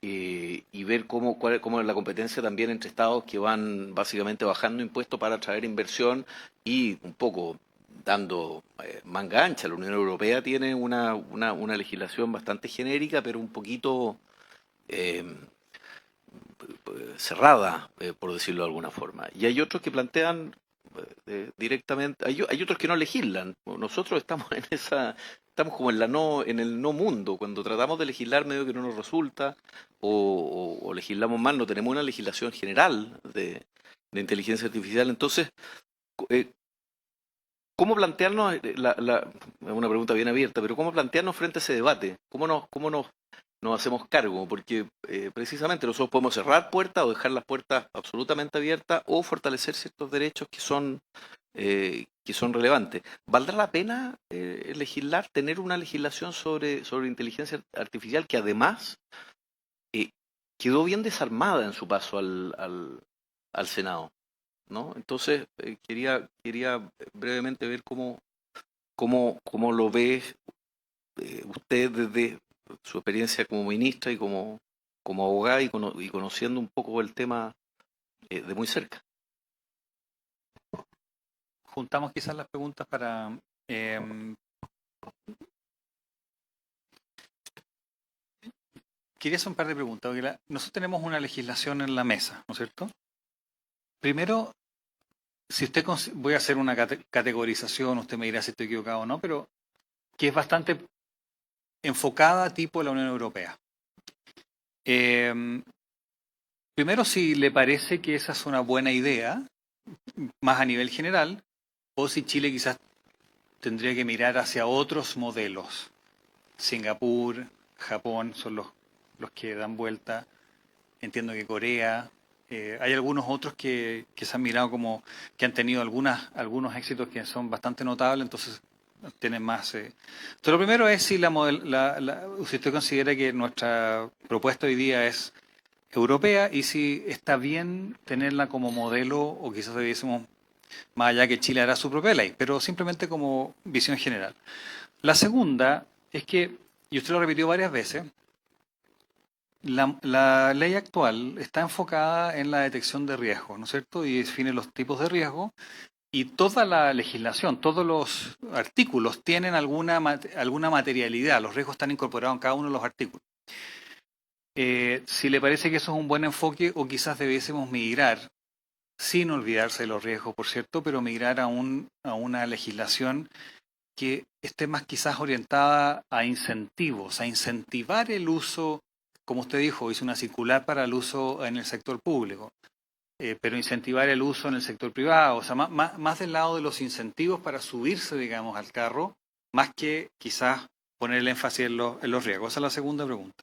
[SPEAKER 5] y ver cómo es la competencia también entre estados que van básicamente bajando impuestos para atraer inversión y un poco dando manga ancha. La Unión Europea tiene una legislación bastante genérica, pero un poquito cerrada, por decirlo de alguna forma. Y hay otros que plantean directamente, hay otros que no legislan. Nosotros estamos estamos como en el no mundo. Cuando tratamos de legislar medio que no nos resulta, o legislamos mal, no tenemos una legislación general de inteligencia artificial. Entonces, ¿cómo plantearnos, es una pregunta bien abierta, pero cómo plantearnos frente a ese debate? ¿Cómo nos hacemos cargo? Porque precisamente nosotros podemos cerrar puertas o dejar las puertas absolutamente abiertas o fortalecer ciertos derechos que son relevantes. ¿Valdrá la pena legislar, tener una legislación sobre inteligencia artificial que además quedó bien desarmada en su paso al Senado? ¿No? Entonces, quería brevemente ver cómo lo ve usted desde su experiencia como ministra y como abogada y conociendo un poco el tema de muy cerca.
[SPEAKER 1] Juntamos quizás las preguntas para... Quería hacer un par de preguntas, porque nosotros tenemos una legislación en la mesa, ¿no es cierto? Primero, si usted voy a hacer una categorización, usted me dirá si estoy equivocado o no, pero que es bastante enfocada tipo la Unión Europea. primero, si le parece que esa es una buena idea, más a nivel general, o si Chile quizás tendría que mirar hacia otros modelos. Singapur, Japón son los que dan vuelta. Entiendo que Corea. Hay algunos otros que se han mirado como que han tenido algunos éxitos que son bastante notables, entonces tienen más. Entonces, lo primero es si si usted considera que nuestra propuesta hoy día es europea y si está bien tenerla como modelo o quizás debiésemos, más allá que Chile hará su propia ley, pero simplemente como visión general. La segunda es que, y usted lo repitió varias veces, la ley actual está enfocada en la detección de riesgos, ¿no es cierto? Y define los tipos de riesgo y toda la legislación, todos los artículos tienen alguna materialidad, los riesgos están incorporados en cada uno de los artículos. Si le parece que eso es un buen enfoque o quizás debiésemos migrar, sin olvidarse de los riesgos, por cierto, pero migrar a una legislación que esté más quizás orientada a incentivos, a incentivar el uso, como usted dijo, hizo una circular para el uso en el sector público, pero incentivar el uso en el sector privado, o sea, más del lado de los incentivos para subirse, digamos, al carro, más que quizás poner el énfasis en los riesgos. Esa es la segunda pregunta.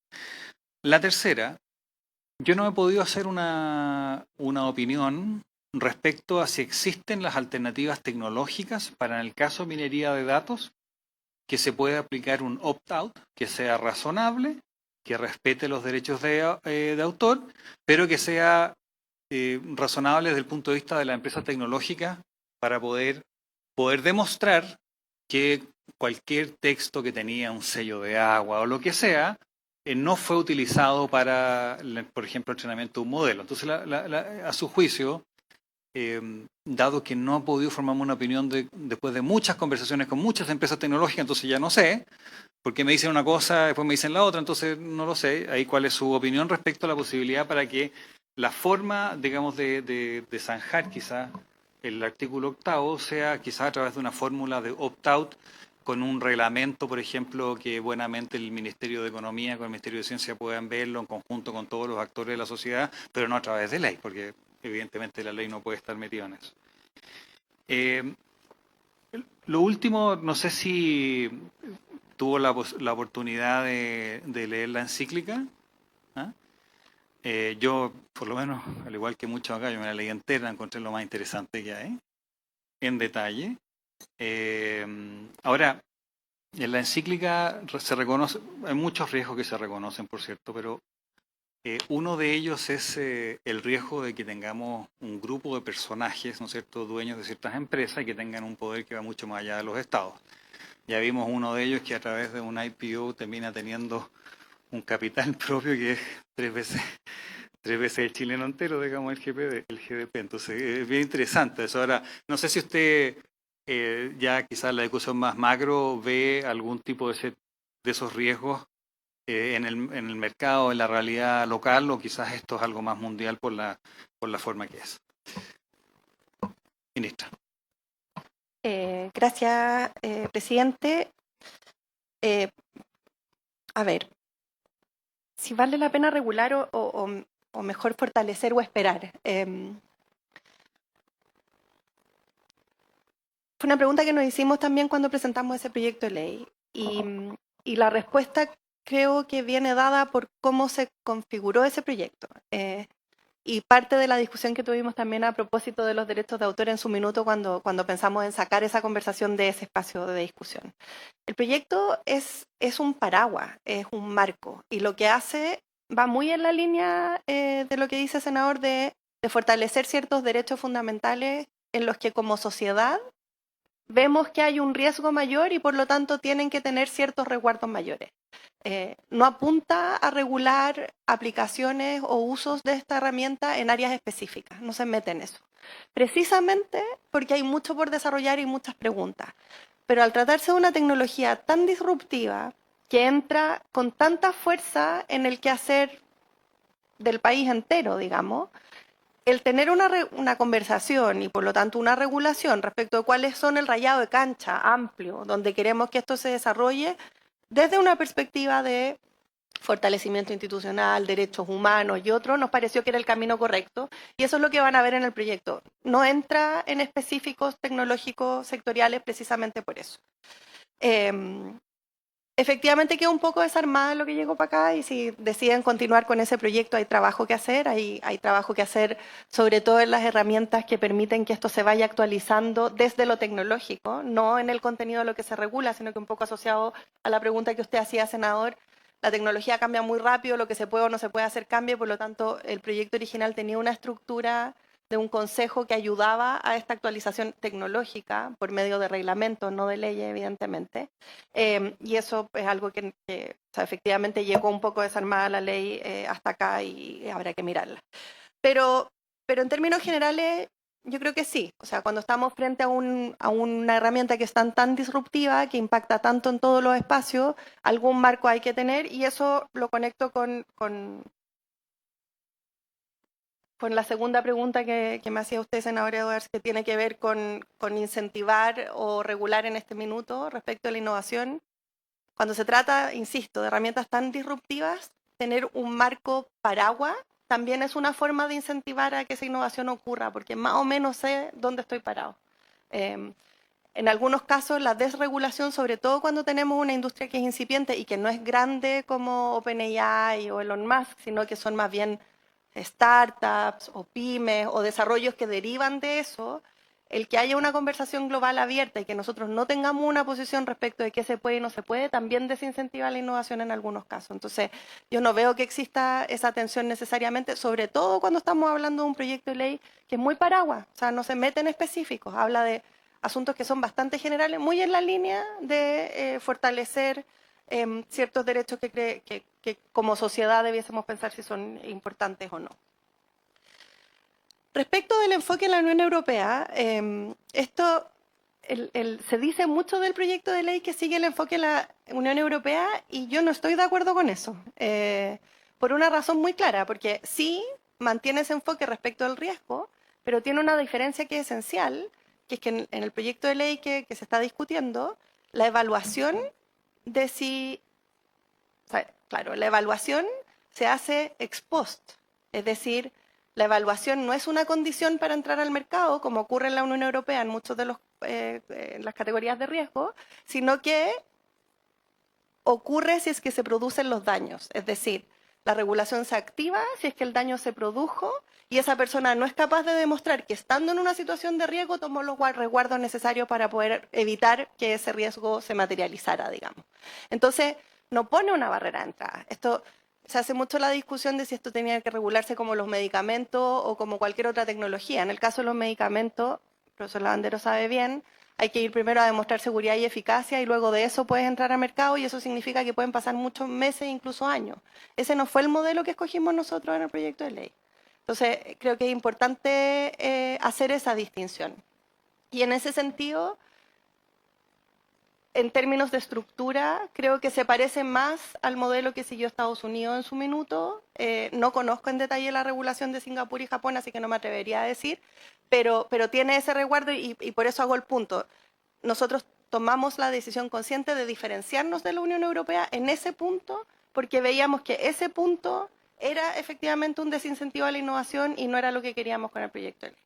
[SPEAKER 1] La tercera, yo no he podido hacer una opinión respecto a si existen las alternativas tecnológicas para, en el caso de minería de datos, que se pueda aplicar un opt-out, que sea razonable, que respete los derechos de autor, pero que sea razonable desde el punto de vista de la empresa tecnológica para poder demostrar que cualquier texto que tenía un sello de agua o lo que sea, no fue utilizado para, por ejemplo, el entrenamiento de un modelo. Entonces, a su juicio, dado que no ha podido formarme una opinión después de muchas conversaciones con muchas empresas tecnológicas, entonces ya no sé, porque me dicen una cosa, después me dicen la otra, entonces no lo sé. Ahí cuál es su opinión respecto a la posibilidad para que la forma, digamos, de zanjar quizás el artículo 8º sea quizás a través de una fórmula de opt-out con un reglamento, por ejemplo, que buenamente el Ministerio de Economía con el Ministerio de Ciencia puedan verlo en conjunto con todos los actores de la sociedad, pero no a través de ley, porque evidentemente la ley no puede estar metida en eso. Lo último, no sé si tuvo la oportunidad de leer la encíclica. ¿Ah? Yo, por lo menos, al igual que muchos acá, yo me la leí entera, encontré lo más interesante que hay, en detalle. Ahora, en la encíclica se reconoce, hay muchos riesgos que se reconocen, por cierto, pero uno de ellos es el riesgo de que tengamos un grupo de personajes, ¿no es cierto?, dueños de ciertas empresas y que tengan un poder que va mucho más allá de los estados. Ya vimos uno de ellos que a través de un IPO termina teniendo un capital propio que es tres veces el chileno entero, digamos, el GDP. Entonces, es bien interesante eso. Ahora, no sé si usted, ya quizás la discusión más macro, ve algún tipo de esos riesgos en el mercado, en la realidad local, o quizás esto es algo más mundial por la forma que es. Ministra.
[SPEAKER 7] Gracias, presidente. A ver, si vale la pena regular o mejor fortalecer o esperar. Fue una pregunta que nos hicimos también cuando presentamos ese proyecto de ley y la respuesta creo que viene dada por cómo se configuró ese proyecto. Y parte de la discusión que tuvimos también a propósito de los derechos de autor en su minuto cuando pensamos en sacar esa conversación de ese espacio de discusión. El proyecto es un paraguas, es un marco, y lo que hace va muy en la línea de lo que dice el senador de fortalecer ciertos derechos fundamentales en los que como sociedad vemos que hay un riesgo mayor y por lo tanto tienen que tener ciertos resguardos mayores. No apunta a regular aplicaciones o usos de esta herramienta en áreas específicas, no se mete en eso. Precisamente porque hay mucho por desarrollar y muchas preguntas. Pero al tratarse de una tecnología tan disruptiva que entra con tanta fuerza en el quehacer del país entero, digamos, el tener una conversación y por lo tanto una regulación respecto de cuáles son el rayado de cancha amplio, donde queremos que esto se desarrolle desde una perspectiva de fortalecimiento institucional, derechos humanos y otros, nos pareció que era el camino correcto. Y eso es lo que van a ver en el proyecto. No entra en específicos tecnológicos sectoriales precisamente por eso. Efectivamente quedó un poco desarmada lo que llegó para acá y si deciden continuar con ese proyecto hay trabajo que hacer, hay trabajo que hacer sobre todo en las herramientas que permiten que esto se vaya actualizando desde lo tecnológico, no en el contenido de lo que se regula, sino que un poco asociado a la pregunta que usted hacía, senador. La tecnología cambia muy rápido, lo que se puede o no se puede hacer cambia, por lo tanto el proyecto original tenía una estructura de un consejo que ayudaba a esta actualización tecnológica por medio de reglamentos, no de leyes, evidentemente. Y eso es algo que o sea, efectivamente llegó un poco desarmada la ley hasta acá y habrá que mirarla. Pero en términos generales, yo creo que sí. O sea, cuando estamos frente a una herramienta que es tan disruptiva, que impacta tanto en todos los espacios, algún marco hay que tener y eso lo conecto con la segunda pregunta que me hacía usted, senadora Edwards, que tiene que ver con incentivar o regular en este minuto respecto a la innovación. Cuando se trata, insisto, de herramientas tan disruptivas, tener un marco paraguas también es una forma de incentivar a que esa innovación ocurra, porque más o menos sé dónde estoy parado. En algunos casos, la desregulación, sobre todo cuando tenemos una industria que es incipiente y que no es grande como OpenAI o Elon Musk, sino que son más bien startups o pymes o desarrollos que derivan de eso, el que haya una conversación global abierta y que nosotros no tengamos una posición respecto de qué se puede y no se puede, también desincentiva la innovación en algunos casos. Entonces, yo no veo que exista esa tensión necesariamente, sobre todo cuando estamos hablando de un proyecto de ley que es muy paraguas, o sea, no se mete en específicos, habla de asuntos que son bastante generales, muy en la línea de fortalecer ciertos derechos que como sociedad debiésemos pensar si son importantes o no. Respecto del enfoque en la Unión Europea, se dice mucho del proyecto de ley que sigue el enfoque en la Unión Europea y yo no estoy de acuerdo con eso, por una razón muy clara, porque sí mantiene ese enfoque respecto al riesgo, pero tiene una diferencia que es esencial, que es que en el proyecto de ley que se está discutiendo, la evaluación de si... O sea, claro, la evaluación se hace ex post, es decir, la evaluación no es una condición para entrar al mercado, como ocurre en la Unión Europea en muchas de las categorías de riesgo, sino que ocurre si es que se producen los daños. Es decir, la regulación se activa si es que el daño se produjo y esa persona no es capaz de demostrar que estando en una situación de riesgo tomó los resguardos necesarios para poder evitar que ese riesgo se materializara, digamos. Entonces, no pone una barrera de entrada. Esto se hace mucho la discusión de si esto tenía que regularse como los medicamentos o como cualquier otra tecnología. En el caso de los medicamentos, el profesor Lavandero sabe bien, hay que ir primero a demostrar seguridad y eficacia y luego de eso puedes entrar al mercado y eso significa que pueden pasar muchos meses, incluso años. Ese no fue el modelo que escogimos nosotros en el proyecto de ley. Entonces, creo que es importante hacer esa distinción. Y en ese sentido, en términos de estructura, creo que se parece más al modelo que siguió Estados Unidos en su minuto. No conozco en detalle la regulación de Singapur y Japón, así que no me atrevería a decir, pero tiene ese resguardo y por eso hago el punto. Nosotros tomamos la decisión consciente de diferenciarnos de la Unión Europea en ese punto, porque veíamos que ese punto era efectivamente un desincentivo a la innovación y no era lo que queríamos con el proyecto de ley.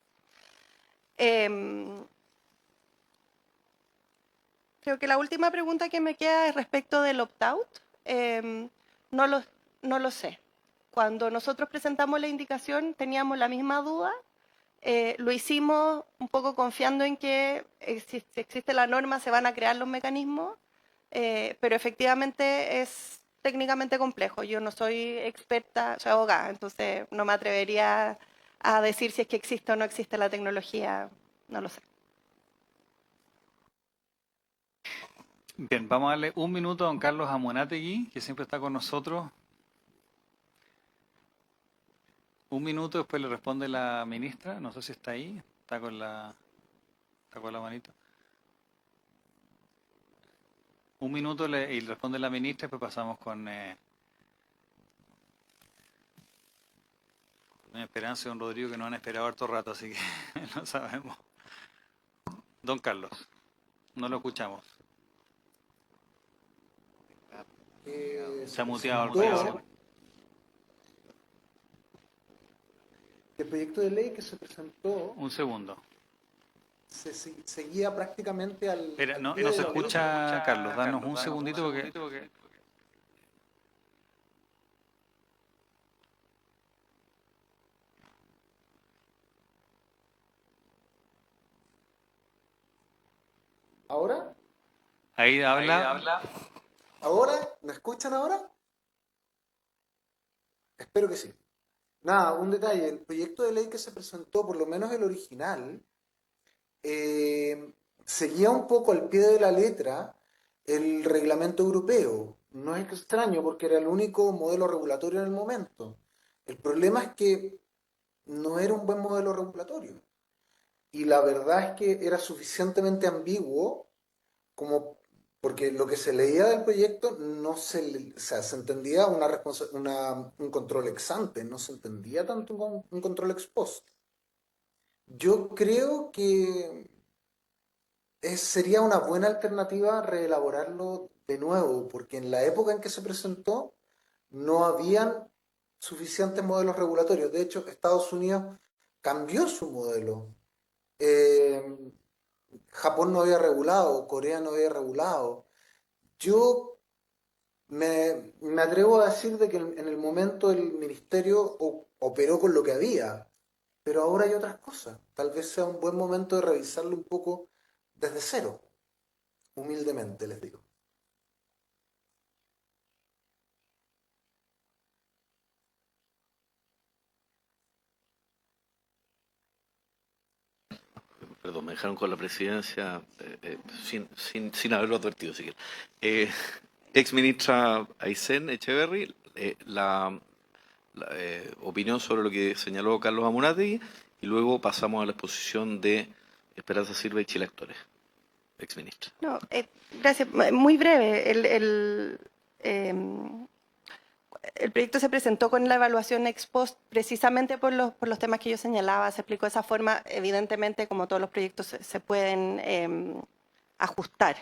[SPEAKER 7] Creo que la última pregunta que me queda es respecto del opt-out. No lo sé. Cuando nosotros presentamos la indicación teníamos la misma duda. Lo hicimos un poco confiando en que si existe la norma se van a crear los mecanismos, pero efectivamente es técnicamente complejo. Yo no soy experta, soy abogada, entonces no me atrevería a decir si es que existe o no existe la tecnología, no lo sé.
[SPEAKER 1] Bien, vamos a darle un minuto a don Carlos Amunátegui, que siempre está con nosotros. Un minuto, después le responde la ministra. No sé si está ahí, está con la manito. Un minuto y le responde la ministra, después pasamos con Esperanza y don Rodrigo, que nos han esperado harto rato, así que no sabemos. Don Carlos, no lo escuchamos.
[SPEAKER 8] que
[SPEAKER 1] Se ha muteado el
[SPEAKER 8] presentó,
[SPEAKER 1] parece.
[SPEAKER 8] el proyecto de ley que se presentó
[SPEAKER 1] Un segundo.
[SPEAKER 8] seguía prácticamente al
[SPEAKER 1] Espera, no
[SPEAKER 8] pie de
[SPEAKER 1] se
[SPEAKER 8] la
[SPEAKER 1] escucha,
[SPEAKER 8] letra.
[SPEAKER 1] Carlos. Danos un segundito porque...
[SPEAKER 8] ¿Ahora?
[SPEAKER 1] Ahí habla.
[SPEAKER 8] ¿Ahora? ¿Me escuchan ahora? Espero que sí. Nada, un detalle. El proyecto de ley que se presentó, por lo menos el original, seguía un poco al pie de la letra el reglamento europeo. No es extraño porque era el único modelo regulatorio en el momento. El problema es que no era un buen modelo regulatorio. Y la verdad es que era suficientemente ambiguo como porque lo que se leía del proyecto no se, o sea, se entendía un control ex ante, no se entendía tanto un control ex post. Yo creo que sería una buena alternativa reelaborarlo de nuevo, porque en la época en que se presentó no habían suficientes modelos regulatorios. De hecho, Estados Unidos cambió su modelo. Eh, Japón no había regulado, Corea no había regulado. Yo me atrevo a decir de que en el momento el ministerio operó con lo que había, pero ahora hay otras cosas. Tal vez sea un buen momento de revisarlo un poco desde cero, humildemente les digo.
[SPEAKER 5] Perdón, me dejaron con la presidencia sin haberlo advertido siquiera. Ex ministra Aysén Echeverry, la opinión sobre lo que señaló Carlos Amunátegui, y luego pasamos a la exposición de Esperanza Silva y Chile Actores. Ex ministra.
[SPEAKER 7] No, gracias. Muy breve. El proyecto se presentó con la evaluación ex post precisamente por los temas que yo señalaba. Se explicó de esa forma. Evidentemente, como todos los proyectos, se pueden ajustar.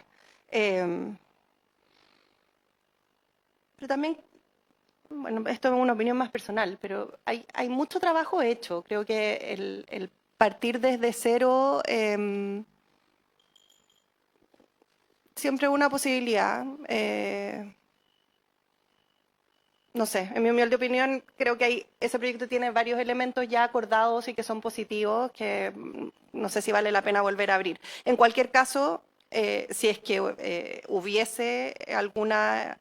[SPEAKER 7] Pero también, bueno, esto es una opinión más personal, pero hay mucho trabajo hecho. Creo que el partir desde cero siempre es una posibilidad. No sé, en mi humilde opinión, creo que ese proyecto tiene varios elementos ya acordados y que son positivos, que no sé si vale la pena volver a abrir. En cualquier caso, si es que hubiese alguna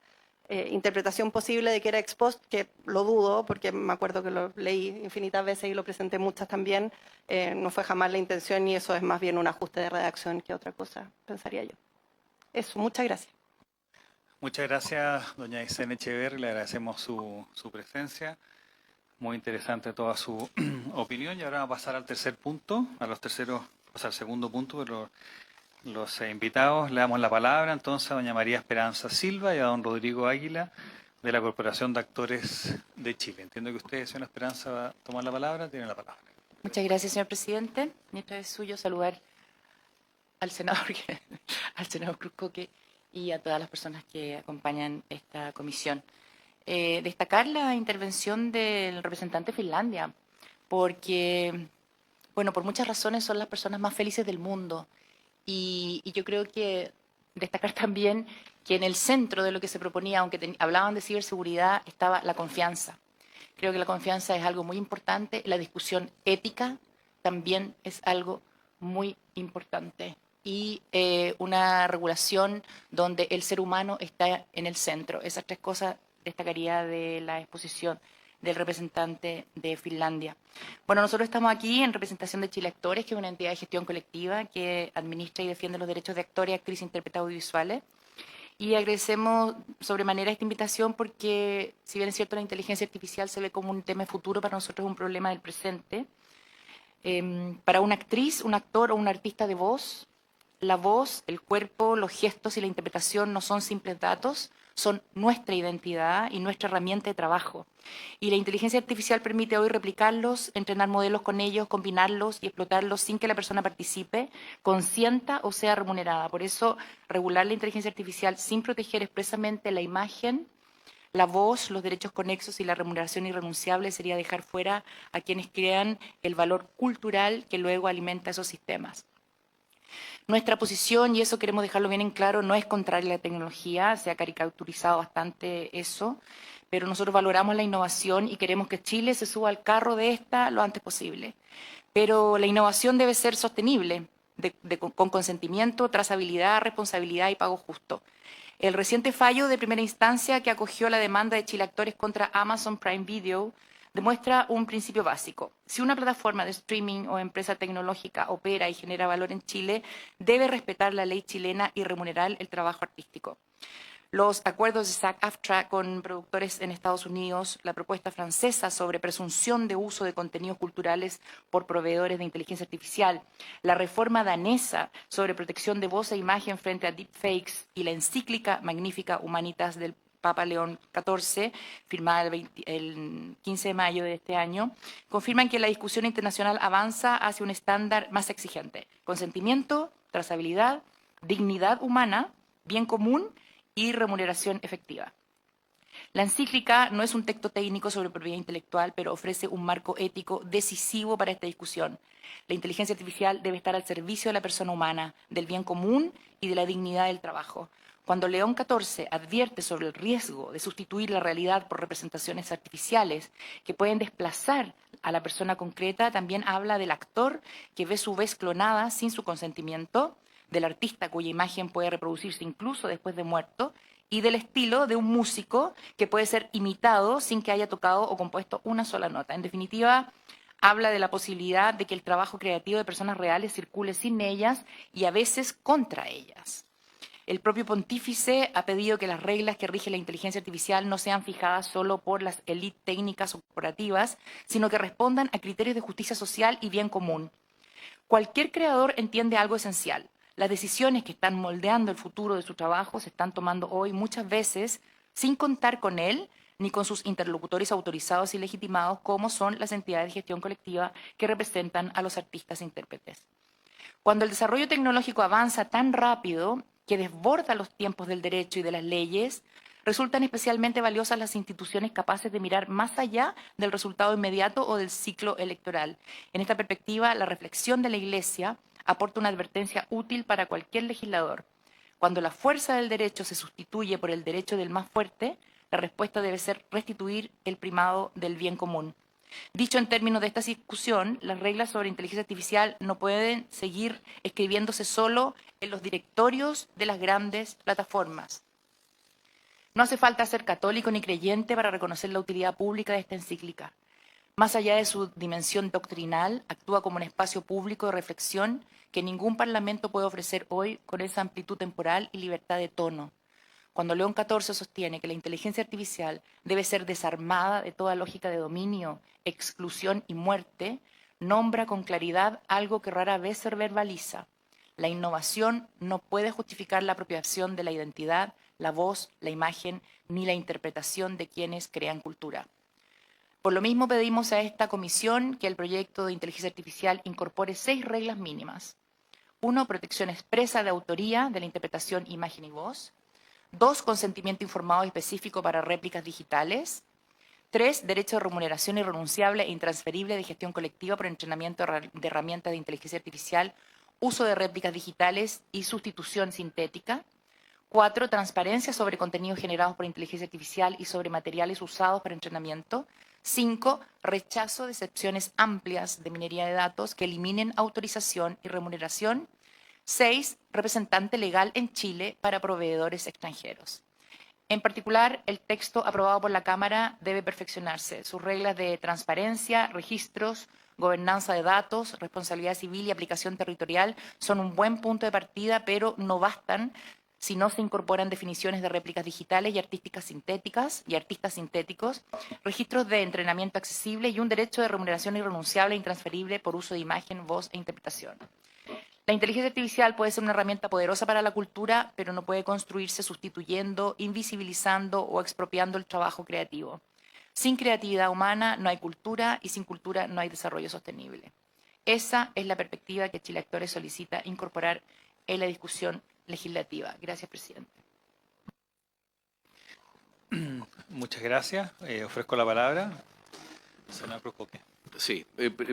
[SPEAKER 7] interpretación posible de que era ex post, que lo dudo, porque me acuerdo que lo leí infinitas veces y lo presenté muchas también, no fue jamás la intención y eso es más bien un ajuste de redacción que otra cosa, pensaría yo. Eso, muchas gracias.
[SPEAKER 1] Muchas gracias, doña Aysén Echeverry. Le agradecemos su presencia. Muy interesante toda su opinión. Y ahora vamos a pasar al tercer punto, al segundo punto, pero los invitados le damos la palabra entonces a doña María Esperanza Silva y a don Rodrigo Águila de la Corporación de Actores de Chile. Entiendo que usted, señora Esperanza, va a tomar la palabra. Tiene la palabra.
[SPEAKER 9] Muchas gracias, señor presidente. Mientras es suyo saludar al senador Cruz Coque y a todas las personas que acompañan esta comisión. Destacar la intervención del representante de Finlandia, porque, bueno, por muchas razones son las personas más felices del mundo. Y yo creo que destacar también que en el centro de lo que se proponía, aunque hablaban de ciberseguridad, estaba la confianza. Creo que la confianza es algo muy importante. La discusión ética también es algo muy importante. Y una regulación donde el ser humano está en el centro. Esas tres cosas destacaría de la exposición del representante de Finlandia. Bueno, nosotros estamos aquí en representación de Chile Actores, que es una entidad de gestión colectiva que administra y defiende los derechos de actores, actrices e intérpretes audiovisuales. Y agradecemos sobremanera esta invitación porque, si bien es cierto, la inteligencia artificial se ve como un tema futuro, para nosotros es un problema del presente. Para una actriz, un actor o un artista de voz, la voz, el cuerpo, los gestos y la interpretación no son simples datos, son nuestra identidad y nuestra herramienta de trabajo. Y la inteligencia artificial permite hoy replicarlos, entrenar modelos con ellos, combinarlos y explotarlos sin que la persona participe, consienta o sea remunerada. Por eso, regular la inteligencia artificial sin proteger expresamente la imagen, la voz, los derechos conexos y la remuneración irrenunciable sería dejar fuera a quienes crean el valor cultural que luego alimenta esos sistemas. Nuestra posición, y eso queremos dejarlo bien en claro, no es contraria a la tecnología, se ha caricaturizado bastante eso, pero nosotros valoramos la innovación y queremos que Chile se suba al carro de esta lo antes posible. Pero la innovación debe ser sostenible, con consentimiento, trazabilidad, responsabilidad y pago justo. El reciente fallo de primera instancia que acogió la demanda de Chile Actores contra Amazon Prime Video demuestra un principio básico. Si una plataforma de streaming o empresa tecnológica opera y genera valor en Chile, debe respetar la ley chilena y remunerar el trabajo artístico. Los acuerdos de SAG-AFTRA con productores en Estados Unidos, la propuesta francesa sobre presunción de uso de contenidos culturales por proveedores de inteligencia artificial, la reforma danesa sobre protección de voz e imagen frente a deepfakes y la encíclica Magnifica Humanitas del Papa León XIV, firmada el 15 de mayo de este año, confirman que la discusión internacional avanza hacia un estándar más exigente: consentimiento, trazabilidad, dignidad humana, bien común y remuneración efectiva. La encíclica no es un texto técnico sobre propiedad intelectual, pero ofrece un marco ético decisivo para esta discusión. La inteligencia artificial debe estar al servicio de la persona humana, del bien común y de la dignidad del trabajo. Cuando León XIV advierte sobre el riesgo de sustituir la realidad por representaciones artificiales que pueden desplazar a la persona concreta, también habla del actor que ve su vez clonada sin su consentimiento, del artista cuya imagen puede reproducirse incluso después de muerto, y del estilo de un músico que puede ser imitado sin que haya tocado o compuesto una sola nota. En definitiva, habla de la posibilidad de que el trabajo creativo de personas reales circule sin ellas y a veces contra ellas. El propio pontífice ha pedido que las reglas que rigen la inteligencia artificial no sean fijadas solo por las élites técnicas o corporativas, sino que respondan a criterios de justicia social y bien común. Cualquier creador entiende algo esencial. Las decisiones que están moldeando el futuro de su trabajo se están tomando hoy muchas veces sin contar con él ni con sus interlocutores autorizados y legitimados, como son las entidades de gestión colectiva que representan a los artistas e intérpretes. Cuando el desarrollo tecnológico avanza tan rápido que desborda los tiempos del derecho y de las leyes, resultan especialmente valiosas las instituciones capaces de mirar más allá del resultado inmediato o del ciclo electoral. En esta perspectiva, la reflexión de la Iglesia aporta una advertencia útil para cualquier legislador. Cuando la fuerza del derecho se sustituye por el derecho del más fuerte, la respuesta debe ser restituir el primado del bien común. Dicho en términos de esta discusión, las reglas sobre inteligencia artificial no pueden seguir escribiéndose solo en los directorios de las grandes plataformas. No hace falta ser católico ni creyente para reconocer la utilidad pública de esta encíclica. Más allá de su dimensión doctrinal, actúa como un espacio público de reflexión que ningún parlamento puede ofrecer hoy con esa amplitud temporal y libertad de tono. Cuando León XIV sostiene que la inteligencia artificial debe ser desarmada de toda lógica de dominio, exclusión y muerte, nombra con claridad algo que rara vez se verbaliza. La innovación no puede justificar la apropiación de la identidad, la voz, la imagen, ni la interpretación de quienes crean cultura. Por lo mismo pedimos a esta comisión que el proyecto de inteligencia artificial incorpore 6 reglas mínimas. 1. Protección expresa de autoría de la interpretación, imagen y voz. 2. Consentimiento informado y específico para réplicas digitales. 3. Derecho de remuneración irrenunciable e intransferible de gestión colectiva por entrenamiento de herramientas de inteligencia artificial, uso de réplicas digitales y sustitución sintética. 4. Transparencia sobre contenidos generados por inteligencia artificial y sobre materiales usados para entrenamiento. 5. Rechazo de excepciones amplias de minería de datos que eliminen autorización y remuneración. 6. Representante legal en Chile para proveedores extranjeros. En particular, el texto aprobado por la Cámara debe perfeccionarse. Sus reglas de transparencia, registros, gobernanza de datos, responsabilidad civil y aplicación territorial son un buen punto de partida, pero no bastan si no se incorporan definiciones de réplicas digitales y artistas sintéticos, registros de entrenamiento accesible y un derecho de remuneración irrenunciable e intransferible por uso de imagen, voz e interpretación. La inteligencia artificial puede ser una herramienta poderosa para la cultura, pero no puede construirse sustituyendo, invisibilizando o expropiando el trabajo creativo. Sin creatividad humana no hay cultura y sin cultura no hay desarrollo sostenible. Esa es la perspectiva que Chile Actores solicita incorporar en la discusión legislativa. Gracias, presidente.
[SPEAKER 1] Muchas gracias. Ofrezco la palabra. Senador Cruz Coque.
[SPEAKER 5] Sí,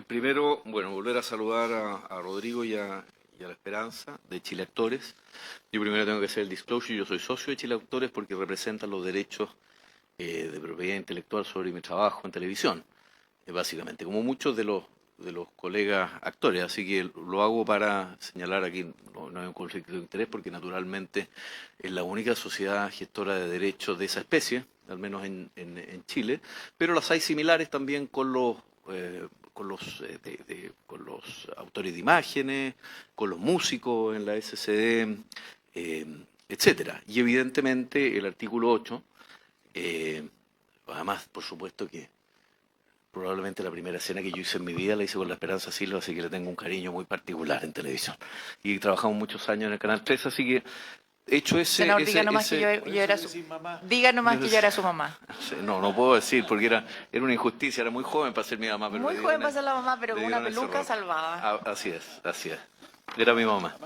[SPEAKER 5] primero, bueno, volver a saludar a Rodrigo y a La Esperanza de Chile Actores. Yo primero tengo que hacer el disclosure, yo soy socio de Chile Actores porque representan los derechos de propiedad intelectual sobre mi trabajo en televisión, básicamente, como muchos de los colegas actores, así que lo hago para señalar aquí, no hay un conflicto de interés porque naturalmente es la única sociedad gestora de derechos de esa especie, al menos en Chile, pero las hay similares también con los autores de imágenes, con los músicos en la SCD, etcétera. Y evidentemente el artículo 8, además, por supuesto que probablemente la primera escena que yo hice en mi vida la hice con La Esperanza Silva, así que le tengo un cariño muy particular en televisión. Y trabajamos muchos años en el Canal 3, así que hecho ese...
[SPEAKER 9] Senador, diga nomás que yo era su... Diga nomás que yo era su mamá.
[SPEAKER 5] No puedo decir, porque era una injusticia, era muy joven para ser mi mamá. Pero
[SPEAKER 9] muy joven para ser la mamá, pero con una peluca salvada.
[SPEAKER 5] Así es. Era mi mamá.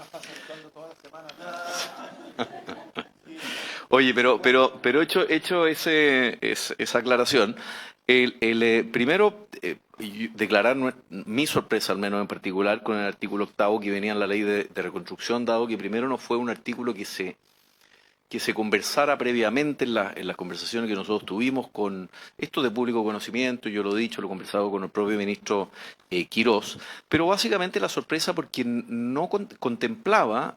[SPEAKER 5] Oye, pero hecho esa aclaración, primero declarar mi sorpresa, al menos en particular, con el artículo 8 que venía en la ley de reconstrucción, dado que primero no fue un artículo que se conversara previamente en las conversaciones que nosotros tuvimos con esto de público conocimiento, yo lo he dicho, lo he conversado con el propio ministro Quirós, pero básicamente la sorpresa porque no contemplaba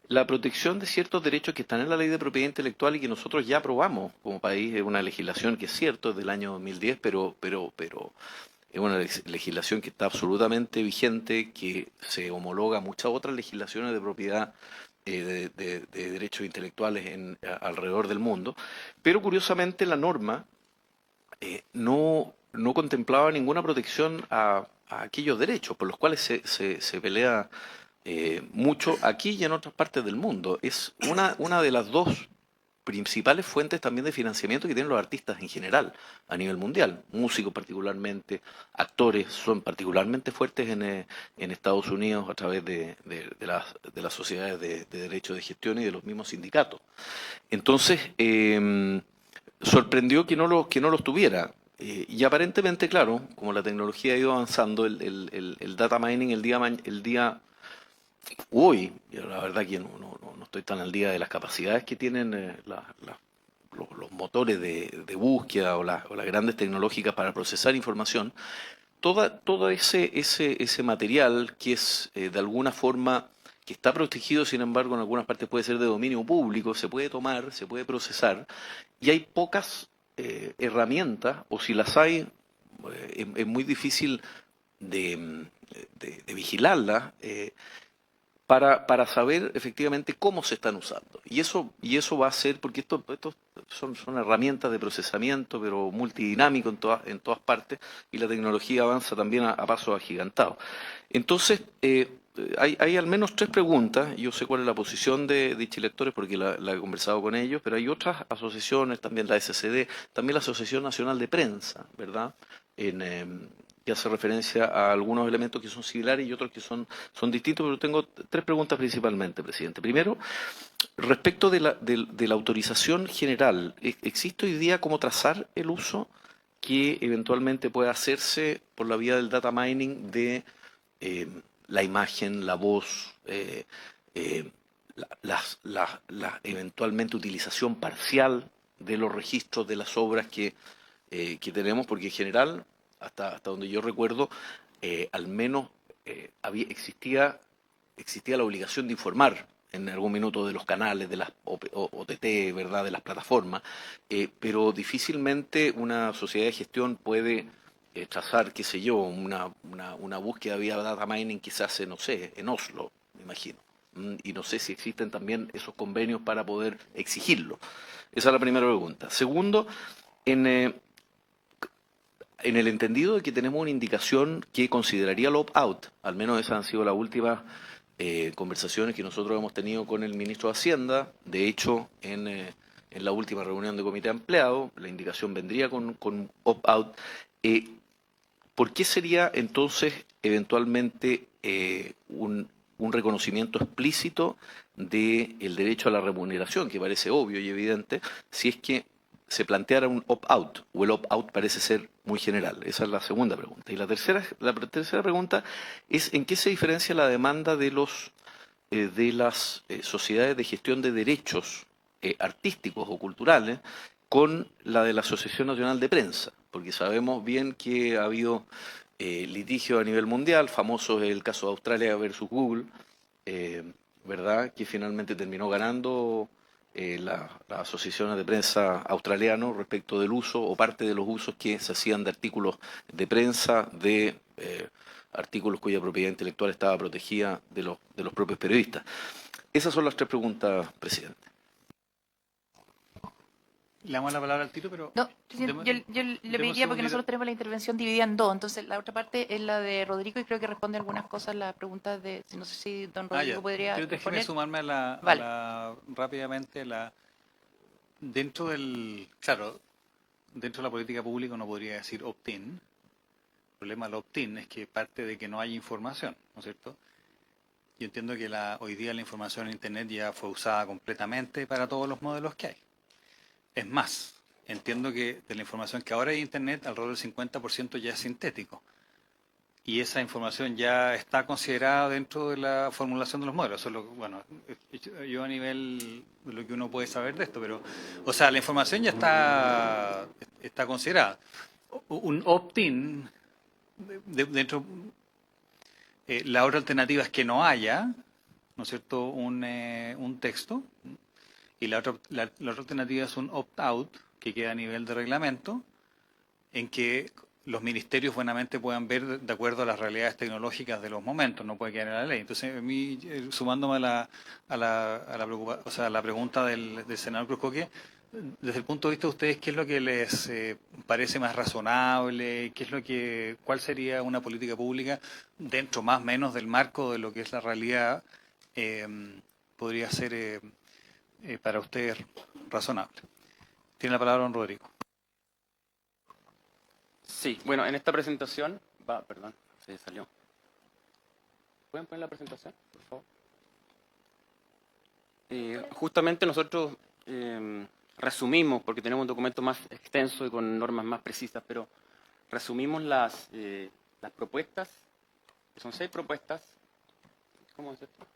[SPEAKER 5] la protección de ciertos derechos que están en la ley de propiedad intelectual y que nosotros ya aprobamos como país. Es una legislación que es cierto, es del año 2010, pero es una legislación que está absolutamente vigente, que se homologa a muchas otras legislaciones de propiedad de derechos intelectuales alrededor del mundo. Pero curiosamente la norma no contemplaba ninguna protección a aquellos derechos por los cuales se pelea mucho aquí y en otras partes del mundo. Es una de las dos principales fuentes también de financiamiento que tienen los artistas en general a nivel mundial. Músicos particularmente, actores son particularmente fuertes en Estados Unidos a través de las sociedades de derechos de gestión y de los mismos sindicatos. Entonces, sorprendió que no los tuviera. Y aparentemente, claro, como la tecnología ha ido avanzando, el data mining el día hoy, la verdad que no estoy tan al día de las capacidades que tienen los motores de búsqueda o las grandes tecnológicas para procesar información, todo ese material que es de alguna forma que está protegido, sin embargo en algunas partes puede ser de dominio público, se puede tomar, se puede procesar, y hay pocas herramientas, o si las hay, es muy difícil de vigilarlas, para saber efectivamente cómo se están usando. Y eso va a ser, porque estos son herramientas de procesamiento, pero multidinámico en todas partes, y la tecnología avanza también a pasos agigantados. Entonces, hay al menos 3 preguntas. Yo sé cuál es la posición de Chile Actores porque la he conversado con ellos, pero hay otras asociaciones, también la SCD, también la Asociación Nacional de Prensa, ¿verdad?, que hace referencia a algunos elementos que son similares y otros que son distintos, pero tengo 3 preguntas principalmente, presidente. Primero, respecto de la autorización general, ¿existe hoy día cómo trazar el uso que eventualmente pueda hacerse por la vía del data mining de la imagen, la voz, la eventualmente utilización parcial de los registros de las obras que tenemos? Porque en general, hasta donde yo recuerdo, al menos existía la obligación de informar en algún minuto de los canales, de las OTT, ¿verdad?, de las plataformas, pero difícilmente una sociedad de gestión puede trazar, qué sé yo, una búsqueda vía data mining que se hace, no sé, en Oslo, me imagino. Y no sé si existen también esos convenios para poder exigirlo. Esa es la primera pregunta. Segundo, en el entendido de que tenemos una indicación que consideraría el opt-out, al menos esas han sido las últimas conversaciones que nosotros hemos tenido con el ministro de Hacienda. De hecho, en la última reunión de comité ampliado, la indicación vendría con opt-out. ¿Por qué sería entonces eventualmente un reconocimiento explícito del derecho a la remuneración, que parece obvio y evidente, si es que se planteara un opt-out, o el opt-out parece ser muy general? Esa es la segunda pregunta. Y la tercera pregunta es ¿en qué se diferencia la demanda de las sociedades de gestión de derechos artísticos o culturales con la de la Asociación Nacional de Prensa? Porque sabemos bien que ha habido litigios a nivel mundial, famoso es el caso de Australia versus Google, ¿verdad?, que finalmente terminó ganando la Asociación de Prensa australiana respecto del uso o parte de los usos que se hacían de artículos de prensa, de artículos cuya propiedad intelectual estaba protegida de los propios periodistas. Esas son las tres preguntas, presidente.
[SPEAKER 1] Le damos la palabra al tiro, pero...
[SPEAKER 9] No, presidente, yo le pediría, porque nosotros tenemos la intervención dividida en dos, entonces la otra parte es la de Rodrigo y creo que responde algunas cosas las preguntas de... No sé si don Rodrigo podría
[SPEAKER 1] Déjeme
[SPEAKER 9] responder.
[SPEAKER 1] sumarme rápidamente dentro del... Claro, dentro de la política pública uno podría decir opt-in. El problema del opt-in es que parte de que no hay información, ¿no es cierto? Yo entiendo que hoy día la información en Internet ya fue usada completamente para todos los modelos que hay. Es más, entiendo que de la información que ahora hay en Internet, alrededor del 50% ya es sintético. Y esa información ya está considerada dentro de la formulación de los modelos. Eso es bueno, yo a nivel de lo que uno puede saber de esto, pero, o sea, la información ya está considerada. Un opt-in, dentro, la otra alternativa es que no haya, ¿no es cierto?, un texto. Y la otra alternativa es un opt-out, que queda a nivel de reglamento, en que los ministerios buenamente puedan ver de acuerdo a las realidades tecnológicas de los momentos, no puede quedar en la ley. Entonces, a mí, sumándome a la pregunta del senador Cruzcoque, desde el punto de vista de ustedes, ¿qué es lo que les parece más razonable? ¿Cuál sería una política pública dentro más o menos del marco de lo que es la realidad? Podría ser... para usted razonable. Tiene la palabra don Rodrigo.
[SPEAKER 10] Sí, bueno, en esta presentación, perdón, se salió. ¿Pueden poner la presentación, por favor? Justamente nosotros resumimos, porque tenemos un documento más extenso y con normas más precisas, pero resumimos las propuestas, que son 6 propuestas. ¿Cómo es esto?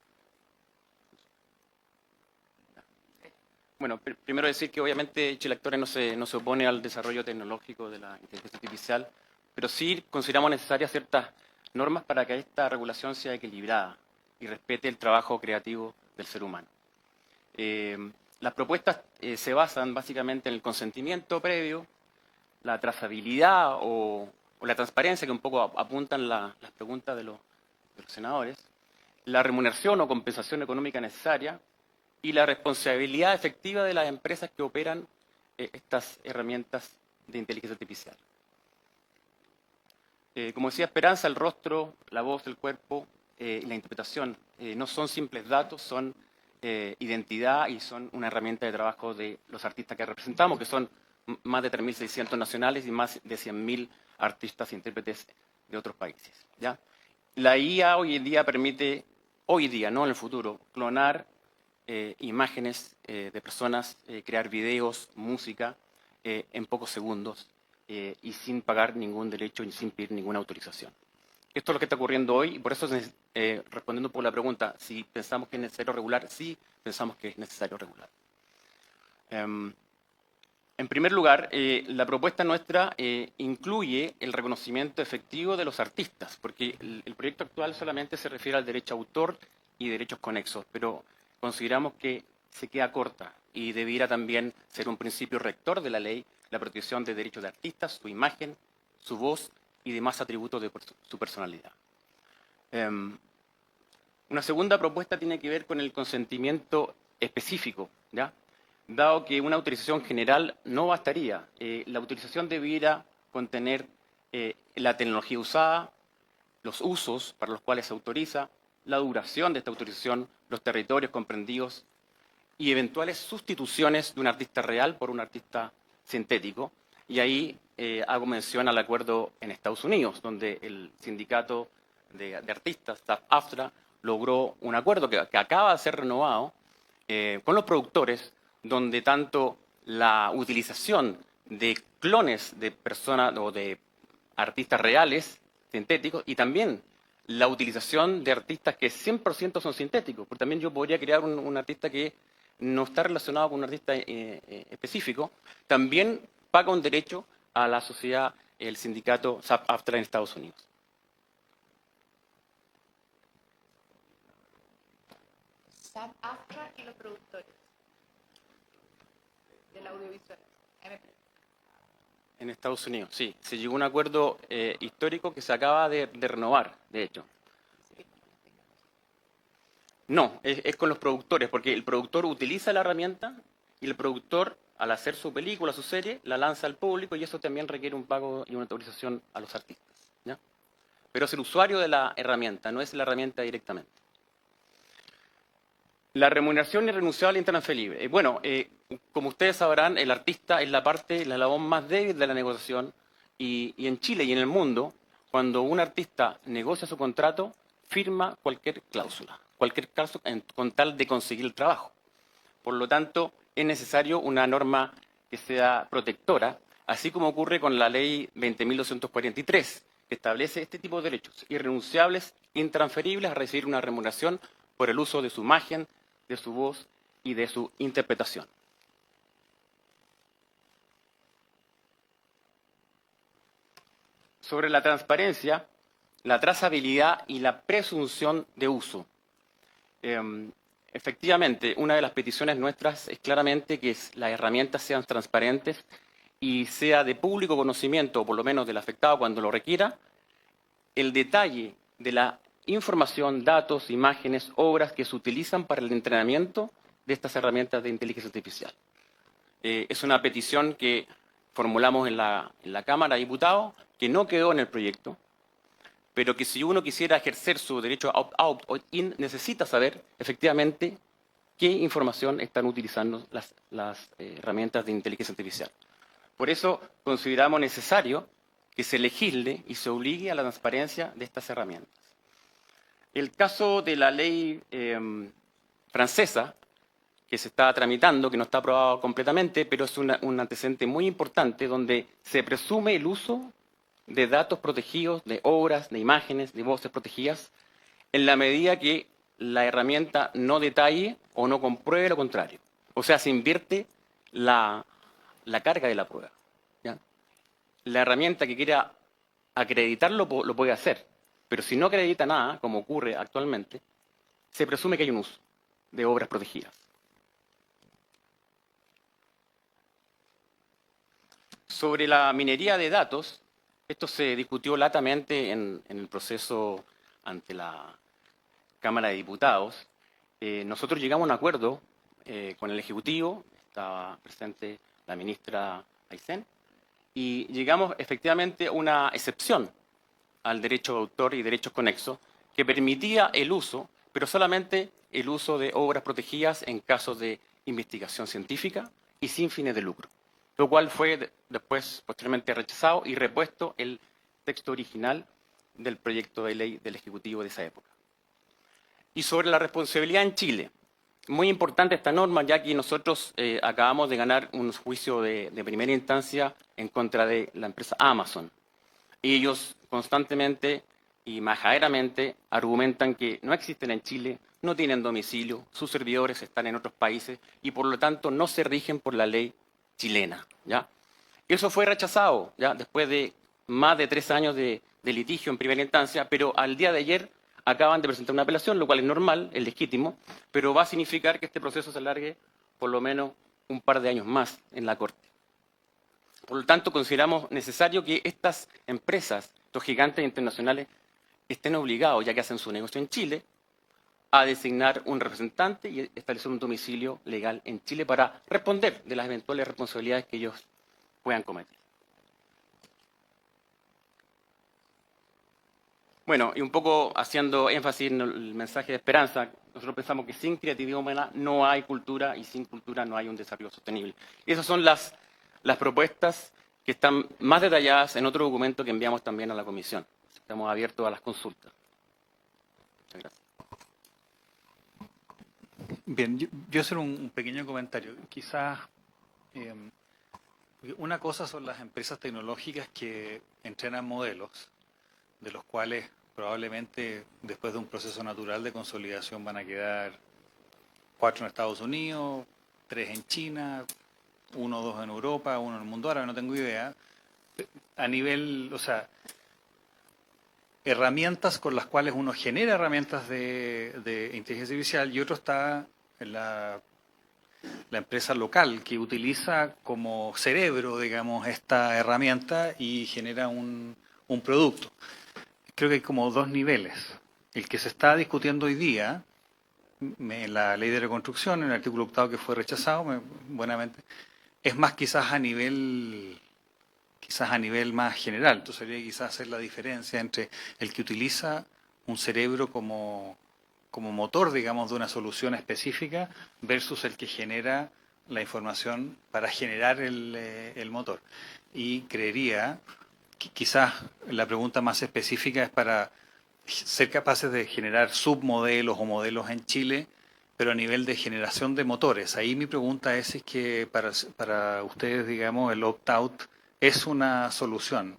[SPEAKER 10] Bueno, primero decir que obviamente Chile Actores no se opone al desarrollo tecnológico de la inteligencia artificial, pero sí consideramos necesarias ciertas normas para que esta regulación sea equilibrada y respete el trabajo creativo del ser humano. Las propuestas se basan básicamente en el consentimiento previo, la trazabilidad o la transparencia, que un poco apuntan las preguntas de los senadores, la remuneración o compensación económica necesaria, y la responsabilidad efectiva de las empresas que operan estas herramientas de inteligencia artificial. Como decía Esperanza, el rostro, la voz, el cuerpo y la interpretación no son simples datos, son identidad y son una herramienta de trabajo de los artistas que representamos, que son más de 3.600 nacionales y más de 100.000 artistas e intérpretes de otros países, ¿ya? La IA hoy en día permite, no en el futuro, clonar imágenes de personas, crear videos, música en pocos segundos y sin pagar ningún derecho y sin pedir ninguna autorización. Esto es lo que está ocurriendo hoy y por eso, respondiendo por la pregunta, si pensamos que es necesario regular, sí pensamos que es necesario regular. En primer lugar, la propuesta nuestra incluye el reconocimiento efectivo de los artistas, porque el proyecto actual solamente se refiere al derecho a autor y derechos conexos, pero consideramos que se queda corta y debiera también ser un principio rector de la ley la protección de derechos de artistas, su imagen, su voz y demás atributos de su personalidad. Una segunda propuesta tiene que ver con el consentimiento específico, ¿ya? Dado que una autorización general no bastaría, la autorización debiera contener la tecnología usada, los usos para los cuales se autoriza, la duración de esta autorización, los territorios comprendidos y eventuales sustituciones de un artista real por un artista sintético. Y ahí hago mención al acuerdo en Estados Unidos, donde el sindicato de artistas, SAG-AFTRA, logró un acuerdo que acaba de ser renovado con los productores, donde tanto la utilización de clones de personas o de artistas reales, sintéticos, y también la utilización de artistas que 100% son sintéticos, porque también yo podría crear un artista que no está relacionado con un artista específico, también paga un derecho a la sociedad, el sindicato SAG-AFTRA en Estados Unidos.
[SPEAKER 9] SAG-AFTRA y los productores del audiovisual.
[SPEAKER 10] En Estados Unidos, sí. Se llegó a un acuerdo histórico que se acaba de renovar, de hecho. No, es con los productores, porque el productor utiliza la herramienta y el productor, al hacer su película, su serie, la lanza al público y eso también requiere un pago y una autorización a los artistas, ¿ya? Pero es el usuario de la herramienta, no es la herramienta directamente. La remuneración irrenunciable e intransferible. Bueno, como ustedes sabrán, el artista es la labor más débil de la negociación y en Chile y en el mundo, cuando un artista negocia su contrato, firma cualquier cláusula, cualquier caso con tal de conseguir el trabajo. Por lo tanto, es necesario una norma que sea protectora, así como ocurre con la ley 20.243, que establece este tipo de derechos irrenunciables, intransferibles a recibir una remuneración por el uso de su imagen, de su voz y de su interpretación. Sobre la transparencia, la trazabilidad y la presunción de uso. Efectivamente, una de las peticiones nuestras es claramente que las herramientas sean transparentes y sea de público conocimiento, o por lo menos del afectado cuando lo requiera, el detalle de la información, datos, imágenes, obras que se utilizan para el entrenamiento de estas herramientas de inteligencia artificial. Es una petición que formulamos en la Cámara de Diputados, que no quedó en el proyecto, pero que si uno quisiera ejercer su derecho a opt-out o opt-in, necesita saber efectivamente qué información están utilizando las herramientas de inteligencia artificial. Por eso consideramos necesario que se legisle y se obligue a la transparencia de estas herramientas. El caso de la ley francesa, que se está tramitando, que no está aprobado completamente, pero es un antecedente muy importante donde se presume el uso de datos protegidos, de obras, de imágenes, de voces protegidas, en la medida que la herramienta no detalle o no compruebe lo contrario. O sea, se invierte la carga de la prueba, ¿ya? La herramienta que quiera acreditarlo lo puede hacer, pero si no acredita nada, como ocurre actualmente, se presume que hay un uso de obras protegidas. Sobre la minería de datos, esto se discutió latamente en el proceso ante la Cámara de Diputados. Nosotros llegamos a un acuerdo con el Ejecutivo, estaba presente la ministra Aysén, y llegamos efectivamente a una excepción al derecho de autor y derechos conexos que permitía el uso, pero solamente el uso de obras protegidas en casos de investigación científica y sin fines de lucro, lo cual fue después posteriormente rechazado y repuesto el texto original del proyecto de ley del Ejecutivo de esa época. Y sobre la responsabilidad en Chile, muy importante esta norma, ya que nosotros acabamos de ganar un juicio de primera instancia en contra de la empresa Amazon. Y ellos constantemente y majaderamente argumentan que no existen en Chile, no tienen domicilio, sus servidores están en otros países y por lo tanto no se rigen por la ley chilena, ¿ya? Eso fue rechazado, ¿ya? Después de más de 3 años de litigio en primera instancia, pero al día de ayer acaban de presentar una apelación, lo cual es normal, es legítimo, pero va a significar que este proceso se alargue por lo menos un par de años más en la Corte. Por lo tanto, consideramos necesario que estas empresas, estos gigantes internacionales, estén obligados, ya que hacen su negocio en Chile, a designar un representante y establecer un domicilio legal en Chile para responder de las eventuales responsabilidades que ellos puedan cometer. Bueno, y un poco haciendo énfasis en el mensaje de esperanza, nosotros pensamos que sin creatividad humana no hay cultura y sin cultura no hay un desarrollo sostenible. Y esas son las propuestas que están más detalladas en otro documento que enviamos también a la Comisión. Estamos abiertos a las consultas. Muchas gracias.
[SPEAKER 1] Bien, yo hacer un pequeño comentario. Quizás una cosa son las empresas tecnológicas que entrenan modelos, de los cuales probablemente después de un proceso natural de consolidación van a quedar 4 en Estados Unidos, 3 en China, 1 o 2 en Europa, 1 en el mundo árabe, no tengo idea. A nivel, o sea, herramientas con las cuales uno genera herramientas de inteligencia artificial, y otro está en la empresa local que utiliza como cerebro, digamos, esta herramienta y genera un producto. Creo que hay como 2 niveles. El que se está discutiendo hoy día, en la ley de reconstrucción, en el artículo 8 que fue rechazado, buenamente, es más quizás a nivel más general. Entonces habría que quizás hacer la diferencia entre el que utiliza un cerebro como motor, digamos, de una solución específica versus el que genera la información para generar el motor. Y creería que quizás la pregunta más específica es para ser capaces de generar submodelos o modelos en Chile, pero a nivel de generación de motores. Ahí mi pregunta es si es que para ustedes, digamos, el opt-out es una solución.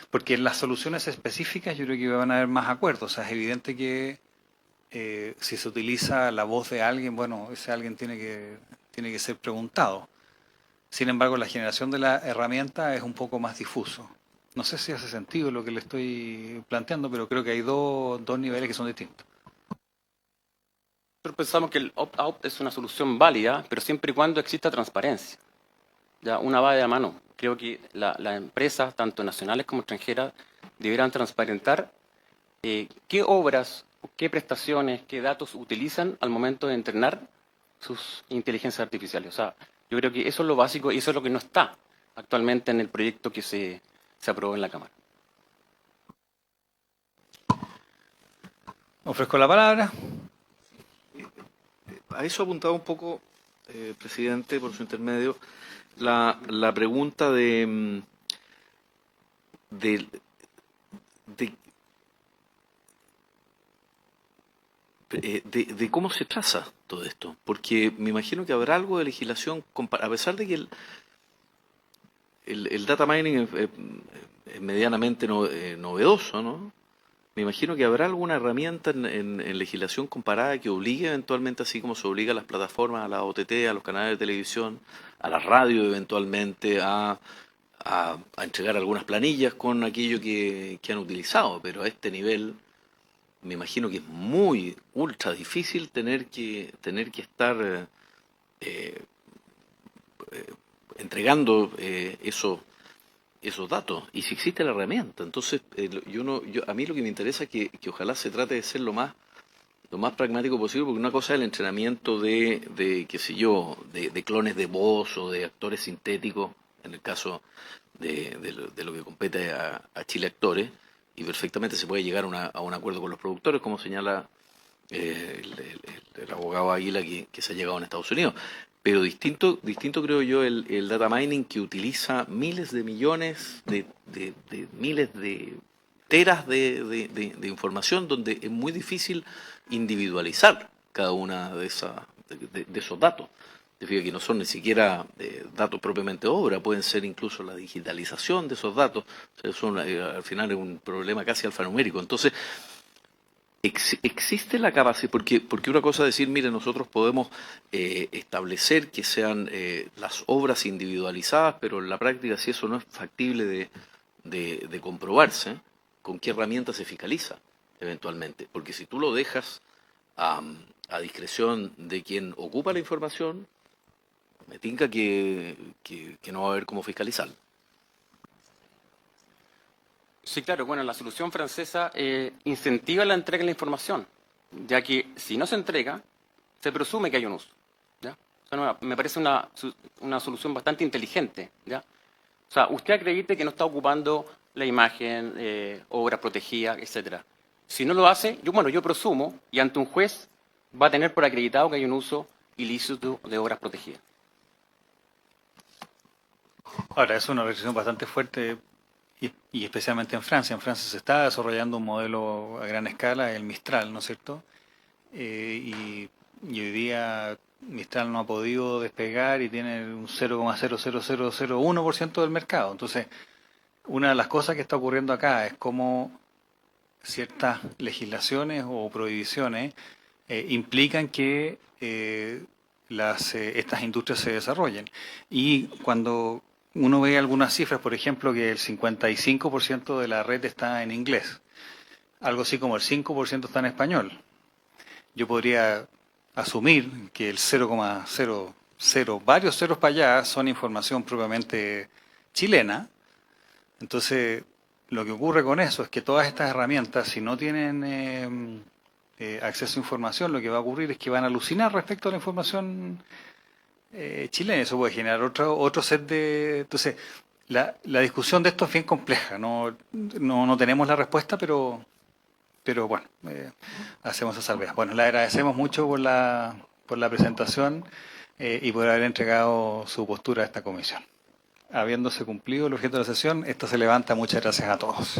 [SPEAKER 1] Porque en las soluciones específicas yo creo que van a haber más acuerdos. O sea, es evidente que si se utiliza la voz de alguien, bueno, ese alguien tiene que ser preguntado. Sin embargo, la generación de la herramienta es un poco más difuso. No sé si hace sentido lo que le estoy planteando, pero creo que hay dos niveles que son distintos.
[SPEAKER 10] Nosotros pensamos que el opt-out es una solución válida, pero siempre y cuando exista transparencia. Ya, una va de la mano. Creo que las empresas, tanto nacionales como extranjeras, deberán transparentar qué obras, qué prestaciones, qué datos utilizan al momento de entrenar sus inteligencias artificiales. O sea, yo creo que eso es lo básico y eso es lo que no está actualmente en el proyecto que se aprobó en la Cámara.
[SPEAKER 1] Ofrezco la palabra.
[SPEAKER 5] A eso apuntaba un poco, presidente, por su intermedio, la pregunta de cómo se traza todo esto, porque me imagino que habrá algo de legislación, a pesar de que el data mining es medianamente novedoso, ¿no? Me imagino que habrá alguna herramienta en legislación comparada que obligue eventualmente, así como se obliga a las plataformas, a la OTT, a los canales de televisión, a la radio eventualmente, a entregar algunas planillas con aquello que han utilizado, pero a este nivel me imagino que es muy ultra difícil tener que estar entregando esos datos, y si existe la herramienta. Entonces, a mí lo que me interesa es que ojalá se trate de ser lo más pragmático posible, porque una cosa es el entrenamiento de qué sé yo, de clones de voz o de actores sintéticos, en el caso de lo que compete a Chile Actores, y perfectamente se puede llegar a un acuerdo con los productores, como señala el abogado Águila, que se ha llegado en Estados Unidos. Pero distinto creo yo el data mining, que utiliza miles de millones de miles de teras de información, donde es muy difícil individualizar cada una de esos datos. Te fijas que no son ni siquiera datos propiamente de obra, pueden ser incluso la digitalización de esos datos. O sea, al final es un problema casi alfanumérico. Entonces, existe la capacidad, porque una cosa es decir, mire, nosotros podemos establecer que sean las obras individualizadas, pero en la práctica, si eso no es factible de comprobarse, ¿con qué herramienta se fiscaliza eventualmente? Porque si tú lo dejas a discreción de quien ocupa la información, me tinca que no va a haber cómo fiscalizarlo.
[SPEAKER 10] Sí, claro. Bueno, la solución francesa incentiva la entrega de la información, ya que si no se entrega, se presume que hay un uso. ¿Ya? O sea, me parece una solución bastante inteligente. ¿Ya? O sea, usted acredite que no está ocupando la imagen, obras protegidas, etcétera. Si no lo hace, yo presumo, y ante un juez va a tener por acreditado que hay un uso ilícito de obras protegidas.
[SPEAKER 1] Ahora, es una restricción bastante fuerte y especialmente en Francia. En Francia se está desarrollando un modelo a gran escala, el Mistral, ¿no es cierto? Y hoy día Mistral no ha podido despegar y tiene un 0,00001% del mercado. Entonces, una de las cosas que está ocurriendo acá es cómo ciertas legislaciones o prohibiciones implican que estas industrias se desarrollen. Y cuando uno ve algunas cifras, por ejemplo, que el 55% de la red está en inglés, algo así como el 5% está en español. Yo podría asumir que el 0,00, varios ceros para allá, son información propiamente chilena. Entonces, lo que ocurre con eso es que todas estas herramientas, si no tienen acceso a información, lo que va a ocurrir es que van a alucinar respecto a la información chilena. Eso puede generar otro set de... Entonces, la discusión de esto es bien compleja. No tenemos la respuesta, pero bueno, hacemos esa salvedad. Bueno, le agradecemos mucho por la presentación y por haber entregado su postura a esta comisión. Habiéndose cumplido el objeto de la sesión, esto se levanta. Muchas gracias a todos.